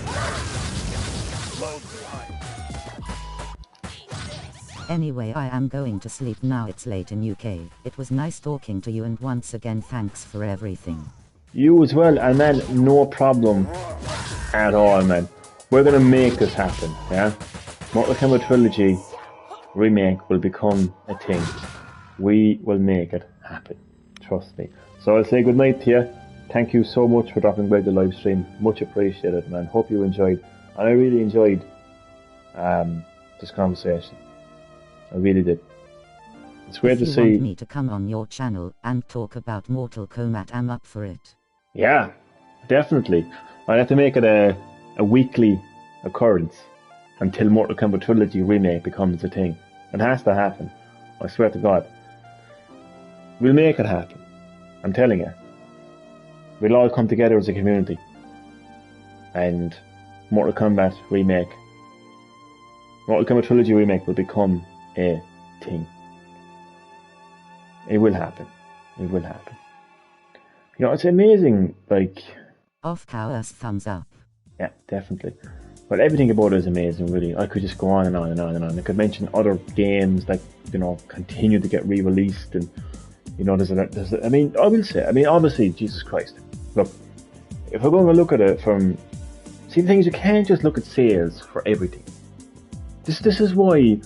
Clothesline. Anyway, I am going to sleep now. It's late in UK. It was nice talking to you, and once again thanks for everything. You as well, and man, no problem at all, man. We're gonna make this happen, yeah? Mortal Kombat Trilogy remake will become a thing. We will make it happen. Trust me. So I'll say good night to you. Thank you so much for dropping by the live stream. Much appreciated, man. Hope you enjoyed. And I really enjoyed this conversation. I really did. It's great to If you see. want me to come on your channel and talk about Mortal Kombat, I'm up for it. Yeah, definitely. I have to make it a weekly occurrence until Mortal Kombat Trilogy remake becomes a thing. It has to happen. I swear to God. We'll make it happen. I'm telling you. We'll all come together as a community. And Mortal Kombat remake. Mortal Kombat Trilogy remake will become a thing. It will happen. It will happen. You know, it's amazing, like, Off Cowers thumbs up. yeah, definitely. But everything about it is amazing, really. I could just go on and on and on and on. I could mention other games that, you know, continue to get re-released, and, you know, I mean, I will say, I mean, obviously, Jesus Christ. Look, if we're going to look at it from, see, the thing is, you can't just look at sales for everything. This is why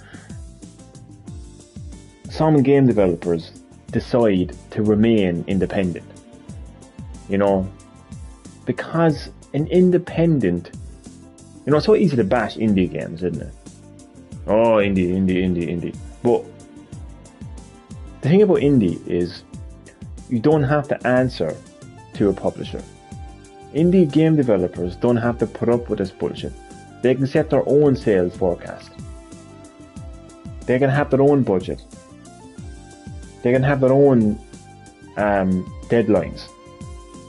some game developers decide to remain independent. You know, because an independent, you know, it's so easy to bash indie games, isn't it? Oh, indie. But the thing about indie is you don't have to answer to a publisher. Indie game developers don't have to put up with this bullshit. They can set their own sales forecast. They can have their own budget. They can have their own deadlines.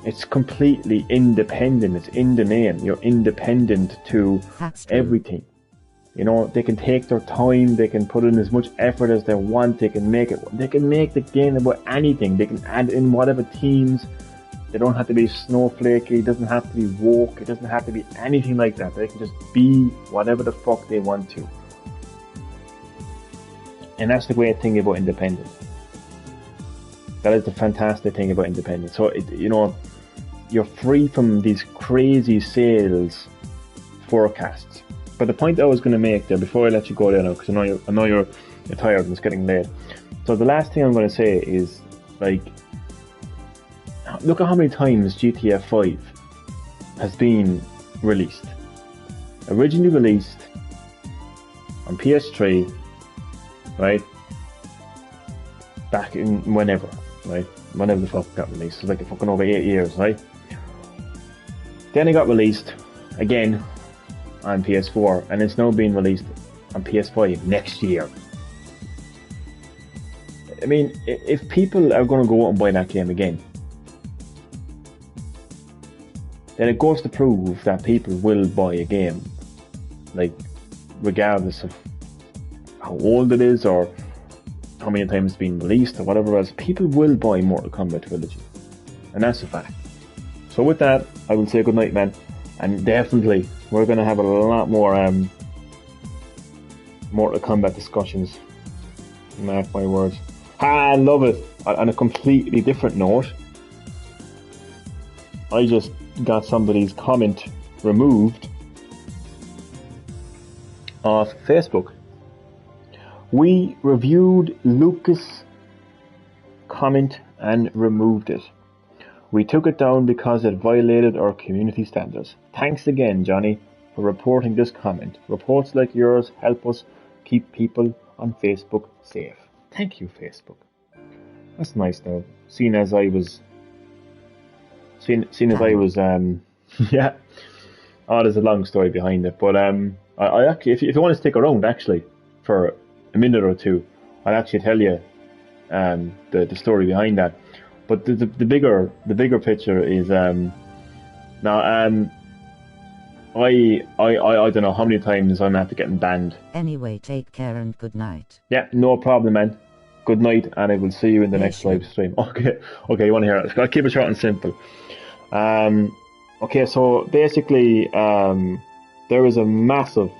It's completely independent. It's in the name. You're independent to everything. You know, they can take their time. They can put in as much effort as they want. They can make it. They can make the game about anything. They can add in whatever teams. They don't have to be snowflakey. It doesn't have to be woke. It doesn't have to be anything like that. They can just be whatever the fuck they want to. And that's the great thing about independent. That is the fantastic thing about independent. So, you know, you're free from these crazy sales forecasts. But the point I was going to make there, before I let you go there now, because I know you're tired and it's getting late. So the last thing I'm going to say is, like, look at how many times GTA 5 has been released. Originally released on PS3, right? Back in whenever the fuck it got released. It was like fucking over 8 years, right? Then it got released again on PS4, and it's now being released on PS5 next year. I mean, if people are going to go out and buy that game again, then it goes to prove that people will buy a game, like, regardless of how old it is or how many times it's been released or whatever else. People will buy Mortal Kombat Trilogy, and that's a fact. So with that, I will say good night, man, and definitely we're going to have a lot more Mortal Kombat discussions. Mark my words. I love it. On a completely different note, I just got somebody's comment removed off Facebook. We reviewed Lucas' comment and removed it. We took it down because it violated our community standards. Thanks again, Johnny, for reporting this comment. Reports like yours help us keep people on Facebook safe. Thank you, Facebook. That's nice now. Seeing as I was yeah. Oh, there's a long story behind it, but I actually, if you want to stick around, actually, for a minute or two, I'll actually tell you the story behind that. But the bigger picture is now I don't know how many times I'm after getting banned. Anyway, take care and good night. Yeah, no problem, man. Good night, and I will see you in the next live stream. Okay, you want to hear it? I'll keep it short and simple. Okay, so basically, there is a massive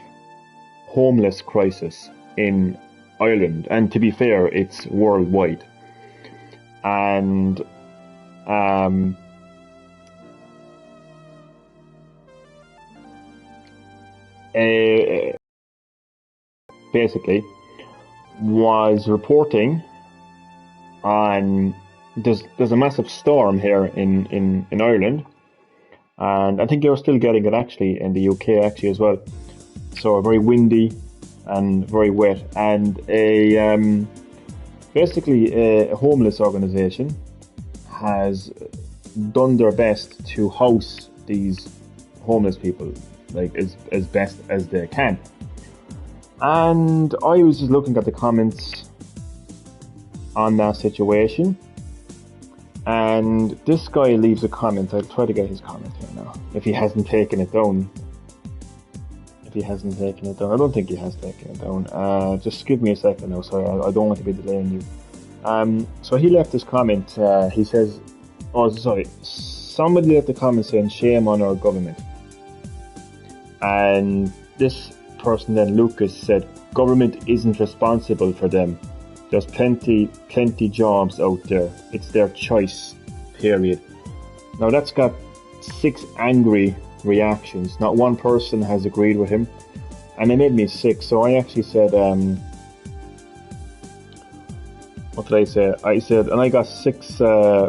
homeless crisis in Ireland, and to be fair, it's worldwide. And basically was reporting on there's a massive storm here in Ireland, and I think you're still getting it actually in the UK actually as well. So very windy and very wet, and basically a homeless organisation has done their best to house these homeless people, like as best as they can. And I was just looking at the comments on that situation, and this guy leaves a comment. I'll try to get his comment here now, if he hasn't taken it down. I don't think he has taken it down. Just give me a second now, sorry, I don't want to be delaying you. So he left this comment, he says, somebody left a comment saying shame on our government. And this person then, Lucas, said government isn't responsible for them. There's plenty jobs out there. It's their choice, period. Now that's got 6 angry reactions. Not one person has agreed with him, and it made me sick. So I actually said, what did I say? I said, and I got 6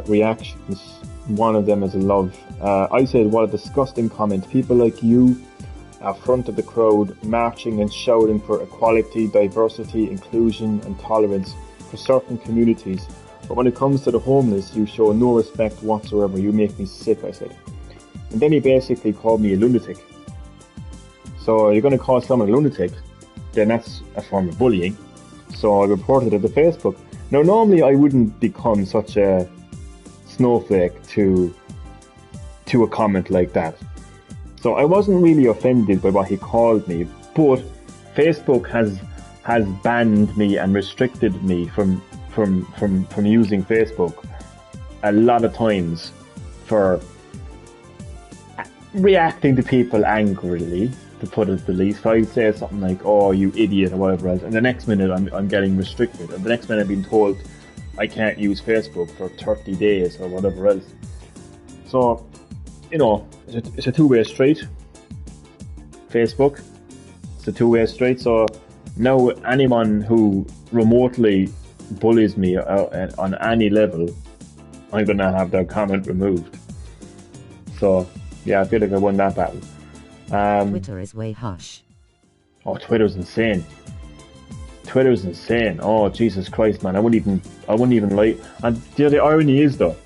reactions. One of them is love. I said, what a disgusting comment. People like you are front of the crowd, marching and shouting for equality, diversity, inclusion and tolerance for certain communities. But when it comes to the homeless, you show no respect whatsoever. You make me sick, I said. And then he basically called me a lunatic. So you're going to call someone a lunatic, then that's a form of bullying. So I reported it to Facebook. Now, normally I wouldn't become such a snowflake to a comment like that. So I wasn't really offended by what he called me, but Facebook has banned me and restricted me from using Facebook a lot of times for reacting to people angrily, to put it the least. So I'd say something like, "Oh, you idiot," or whatever else, and the next minute I'm getting restricted, and the next minute I'm being told I can't use Facebook for 30 days or whatever else. So, you know, it's a two-way street. Facebook, it's a two-way street. So now anyone who remotely bullies me on any level, I'm gonna have their comment removed. So yeah, I feel like I won that battle. Twitter is way hush. Oh, Twitter's insane. Twitter's insane. Oh, Jesus Christ, man! I wouldn't even like. And the irony is though,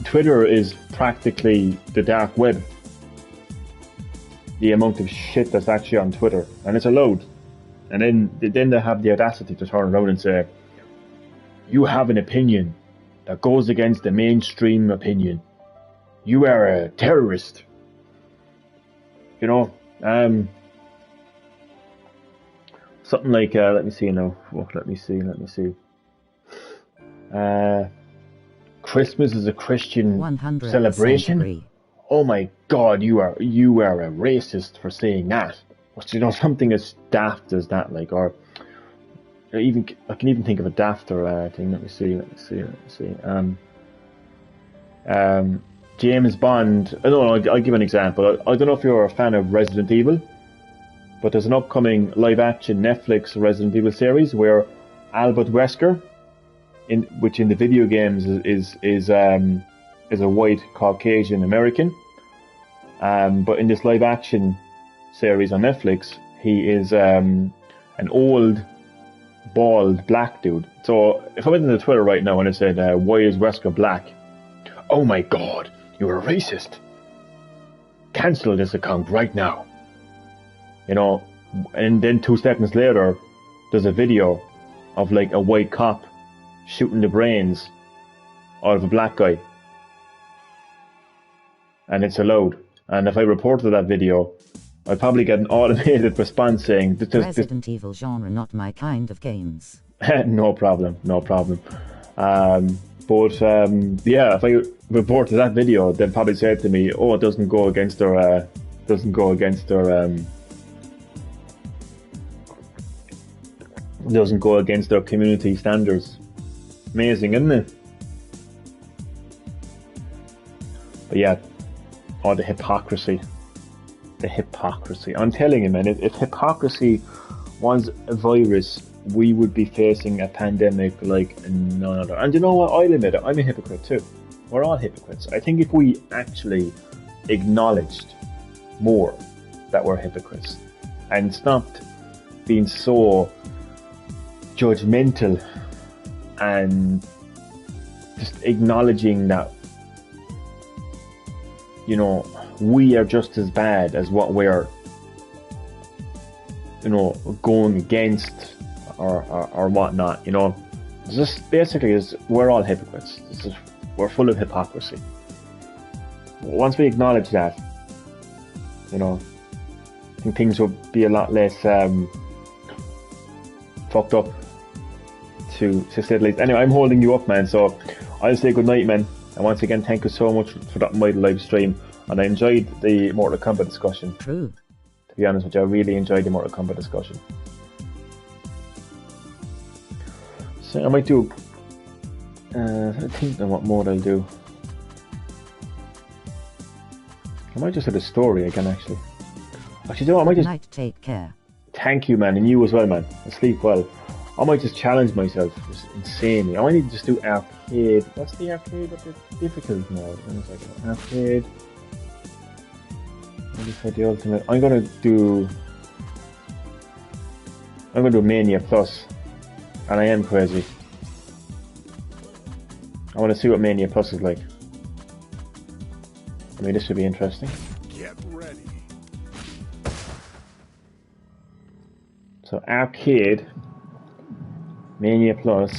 Twitter is practically the dark web. The amount of shit that's actually on Twitter, and it's allowed. And then they have the audacity to turn around and say, "You have an opinion that goes against the mainstream opinion. You are a terrorist." You know, something like, let me see now. Oh, let me see. Christmas is a Christian 100% celebration. agree. Oh my God, you are a racist for saying that. You know, something as daft as that, like, or even I can even think of a dafter thing. Let me see. James Bond. I'll give an example. I don't know if you're a fan of Resident Evil, but there's an upcoming live-action Netflix Resident Evil series where Albert Wesker, which in the video games is a white Caucasian American, but in this live-action series on Netflix, he is an old, bald black dude. So if I went into Twitter right now and I said, "Why is Wesker black?" "Oh my God, you're a racist. Cancel this account right now." You know, and then 2 seconds later, there's a video of like a white cop shooting the brains out of a black guy. And it's allowed. And if I reported that video, I'd probably get an automated response saying, Resident Evil genre not my kind of games. No problem. Yeah, if I reported that video, they'd probably say to me, "Oh, it doesn't go against their community standards." Amazing, isn't it? But yeah, the hypocrisy. I'm telling you, man, if hypocrisy was a virus, we would be facing a pandemic like none other. And you know what? I'll admit it, I'm a hypocrite too. We're all hypocrites. I think if we actually acknowledged more that we're hypocrites and stopped being so judgmental and just acknowledging that, you know, we are just as bad as what we're, you know, going against or whatnot, you know. Just basically we're all hypocrites. We're full of hypocrisy. Once we acknowledge that, you know, I think things will be a lot less fucked up, to say the least. Anyway, I'm holding you up, man, so I'll say good night, man. And once again, thank you so much for that mighty live stream. And I enjoyed the Mortal Kombat discussion. True. To be honest with you, I really enjoyed the Mortal Kombat discussion. So I might do... I think what more I'll do. I might just have a story again, actually. Actually, no, I might just... Night, take care. Thank you, man, and you as well, man. And sleep well. I might just challenge myself just insanely. I might need to just do arcade. What's the arcade? What's the difficult mode? Arcade. I just had the ultimate. I'm gonna do Mania Plus, and I am crazy. I want to see what Mania Plus is like. I mean, this should be interesting. Get ready. So arcade. Mania Plus,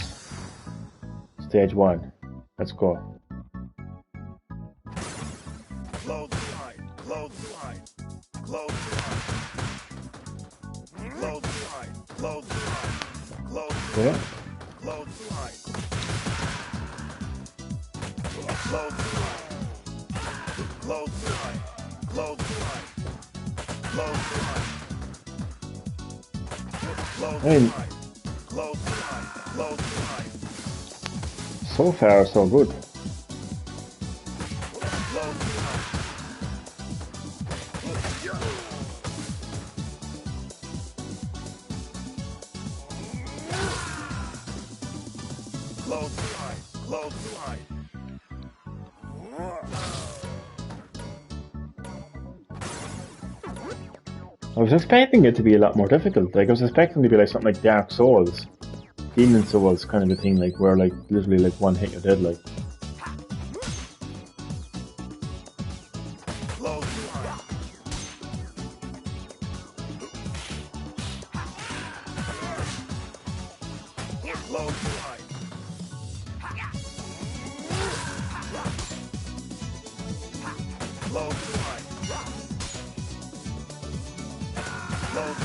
Stage 1. Let's go. Close the line. Close the line. Close the line. Close the line. Close the line. Close the Yeah. line. Close the line. Close the line. Close the line. Close the line. Close the line. Close the I mean, line. Close the line. Close the line. so far so good. Close the line. Yeah. Close the line. Close the line. I was expecting it to be a lot more difficult. Like I was expecting to be like something like Dark Souls, Demon Souls kind of a thing, like where like literally like one hit you're dead. Like Close the line. Close the line. Close the line. Close the line. Close. Close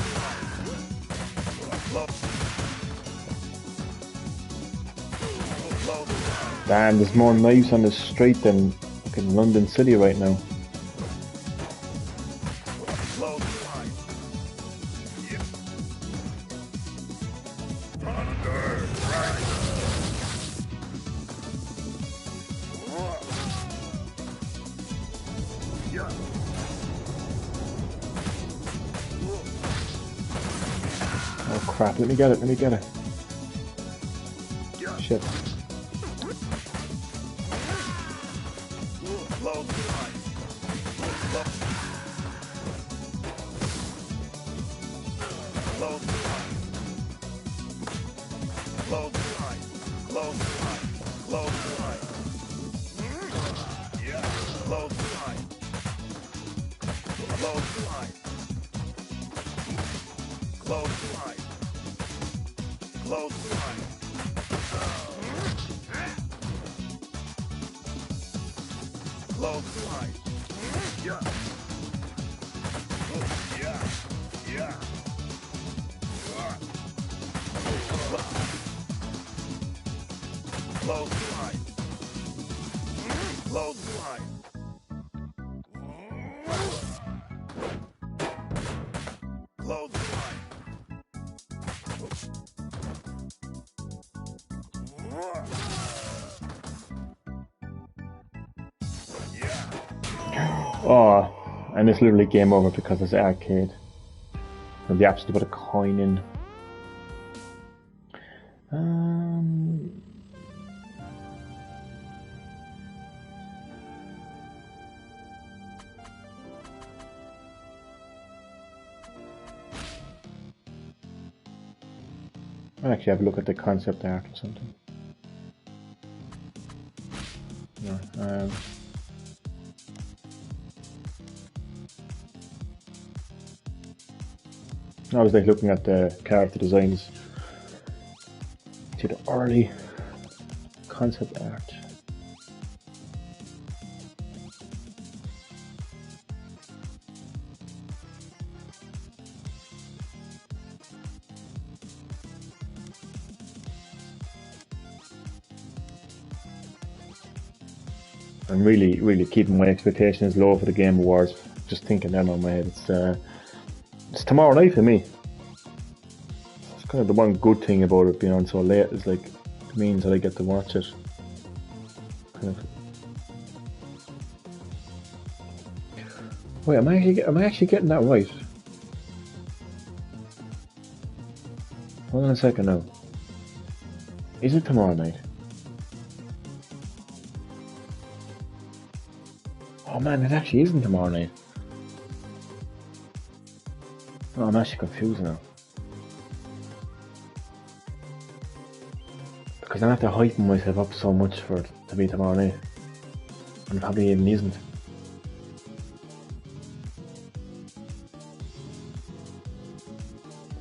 the line. damn, there's more knives on the street than fucking London City right now. Close the line. Yeah. Thunder Rider. Yeah. Oh crap! Let me get it. Let me get it. Yeah. Shit. Close the line. Close the line. Close the line. Close the line. Close the line. Yeah. Close the line. Close the line. Close the line. Close the line. Close the line. Yeah. Yeah. Yeah. Close the line. Close the line. Close the line. Yeah. Oh, and it's literally game over because it's arcade. And they actually put a coin in. I'll actually have a look at the concept art or something. No, I was like looking at the character designs to the early concept art. I'm really keeping my expectations low for the Game Awards. Just thinking that on my head. It's tomorrow night for me. It's kind of the one good thing about it being on so late is like it means that I get to watch it. Kind of. Wait, am I actually getting that right? Hold on a second now. Is it tomorrow night? Oh man, it actually isn't tomorrow night. Oh, I'm actually confused now. Because I'm after hyping myself up so much for it to be tomorrow night. And it probably even isn't.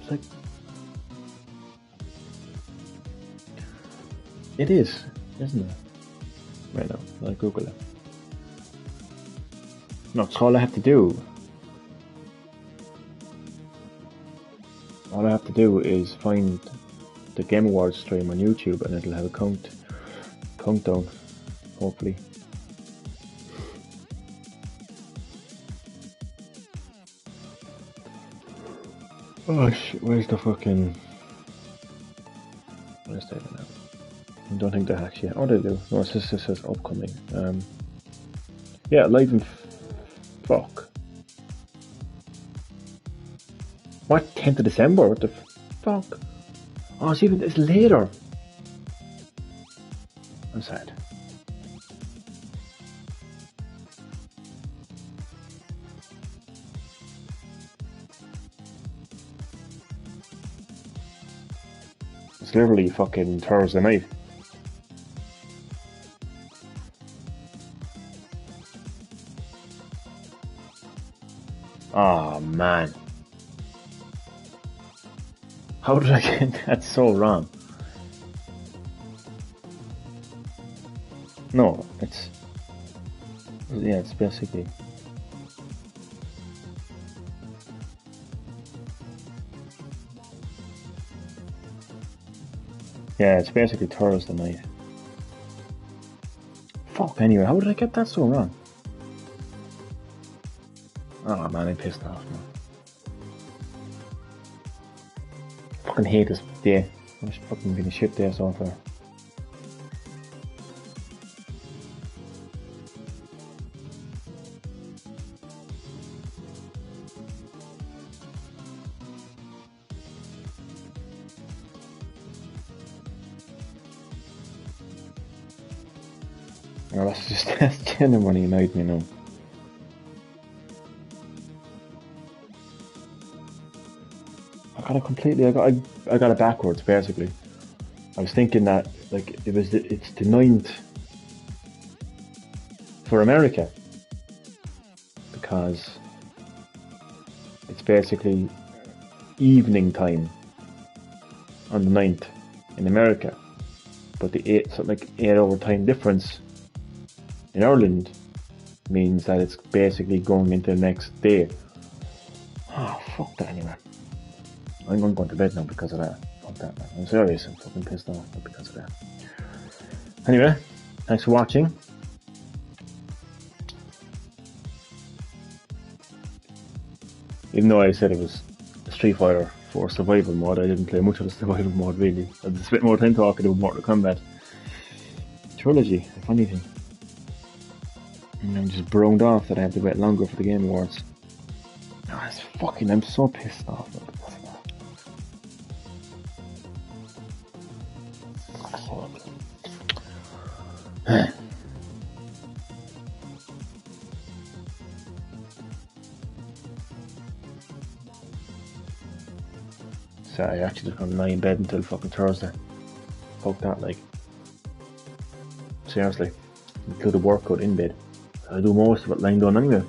It's like... It is, isn't it? Right now, I'll Google it. No, it's all I have to do. All I have to do is find the Game Awards stream on YouTube, and it'll have a countdown, hopefully. Oh shit, where's the fucking... Where's that now? I don't think they actually... Oh, they do. No, it says upcoming. Yeah, live in... Fuck. What? 10th of December? What the fuck? Oh, it's later. I'm sad. It's literally fucking Thursday night. Oh man. How did I get that so wrong? No, it's... Yeah, it's basically... Yeah, it's basically Thursday night. Fuck, anyway, how did I get that so wrong? Oh man, I'm pissed off, man. Fucking hate this day. It's fucking been a shit day so far. No, that's genuinely annoyed me now. I got it backwards basically. I was thinking that like it's the 9th for America because it's basically evening time on the 9th in America, but the 8-hour time difference in Ireland means that it's basically going into the next day. Oh, fuck that anyway. I'm going to bed now because of that. Fuck that, man. I'm serious, I'm fucking pissed off because of that. Anyway, thanks for watching. Even though I said it was Street Fighter 4 survival mode, I didn't play much of the survival mode really. I just spent more time talking about Mortal Kombat Trilogy, if anything. And I'm just broned off that I have to wait longer for the Game Awards. Oh, I'm so pissed off. So I actually just gonna lie in bed until fucking Thursday. Fuck that, like. Seriously. Include a workout in bed. I do most of it lying down anyway.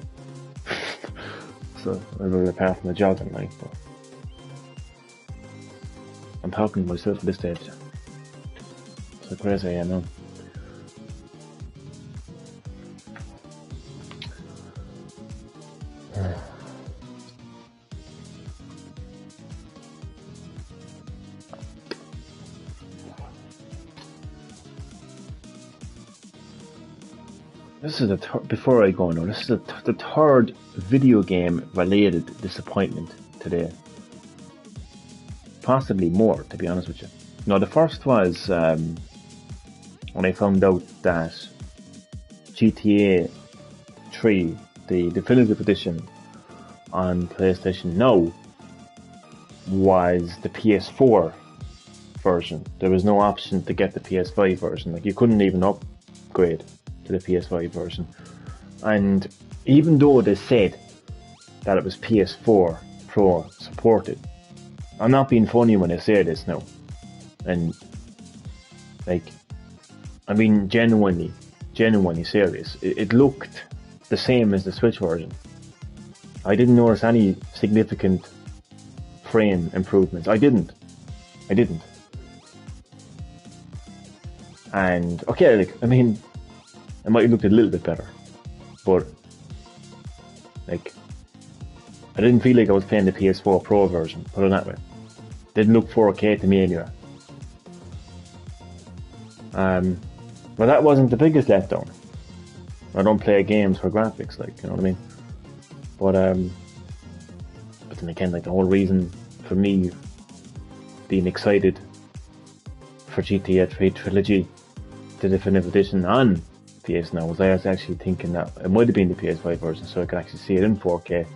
So I really apart from the jogging like, but I'm talking to myself at this stage. So crazy I am now. This is before I go now, this is the third video game related disappointment today. Possibly more, to be honest with you. No, the first was when I found out that GTA 3, the definitive edition on PlayStation Now, was the PS4 version. There was no option to get the PS5 version. Like, you couldn't even upgrade to the PS5 version. And even though they said that it was PS4 Pro supported, I'm not being funny when I say this now. And like, I mean genuinely serious. It looked the same as the Switch version. I didn't notice any significant frame improvements. I didn't. And okay, like, I mean, it might have looked a little bit better, but like, I didn't feel like I was playing the PS4 Pro version, put it that way. Didn't look 4K to me anyway. But that wasn't the biggest letdown. I don't play games for graphics, like, you know what I mean? But then again, like, the whole reason for me being excited for GTA 3 Trilogy, the Definitive Edition on PS Now, was I was actually thinking that it might have been the PS5 version, so I could actually see it in 4K.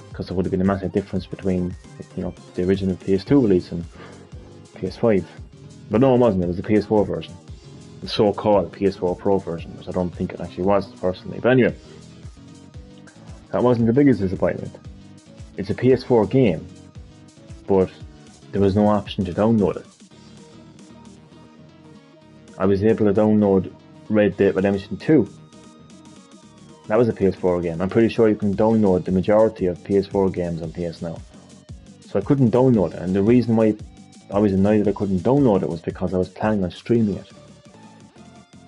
Because there would have been a massive difference between, you know, the original PS2 release and PS5. But no, it wasn't. It was the PS4 version, the so-called PS4 Pro version, which I don't think it actually was personally. But anyway, that wasn't the biggest disappointment. It's a PS4 game, but there was no option to download it. I was able to download Red Dead Redemption 2. That was a PS4 game. I'm pretty sure you can download the majority of PS4 games on PS Now. So I couldn't download it, and the reason why I was annoyed that I couldn't download it was because I was planning on streaming it.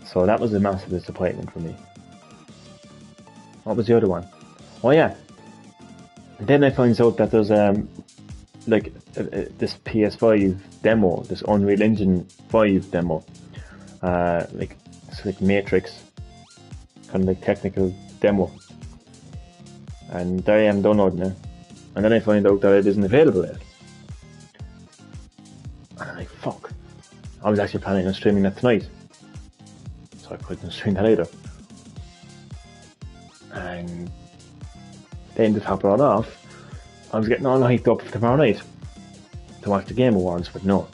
So that was a massive disappointment for me. What was the other one? Oh yeah. And then I find out that there's this PS5 demo, this Unreal Engine 5 demo. It's like Matrix, kind of like technical demo. And there I am downloading it. And then I find out that it isn't available yet. And I'm like, fuck. I was actually planning on streaming that tonight, so I couldn't stream that either. And then to top it all off, I was getting all hyped up for tomorrow night to watch the Game Awards, but no.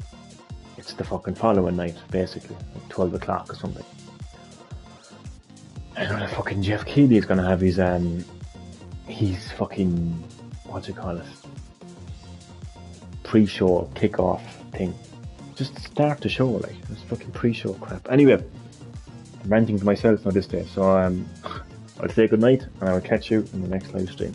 It's the fucking following night, basically, like 12 o'clock or something. And then fucking Jeff Keighley is gonna have his fucking, what do you call it? Pre-show, kick-off thing. Just start the show, like, it's fucking pre-show crap. Anyway, I'm ranting to myself now this day, so I'll say good night, and I will catch you in the next live stream.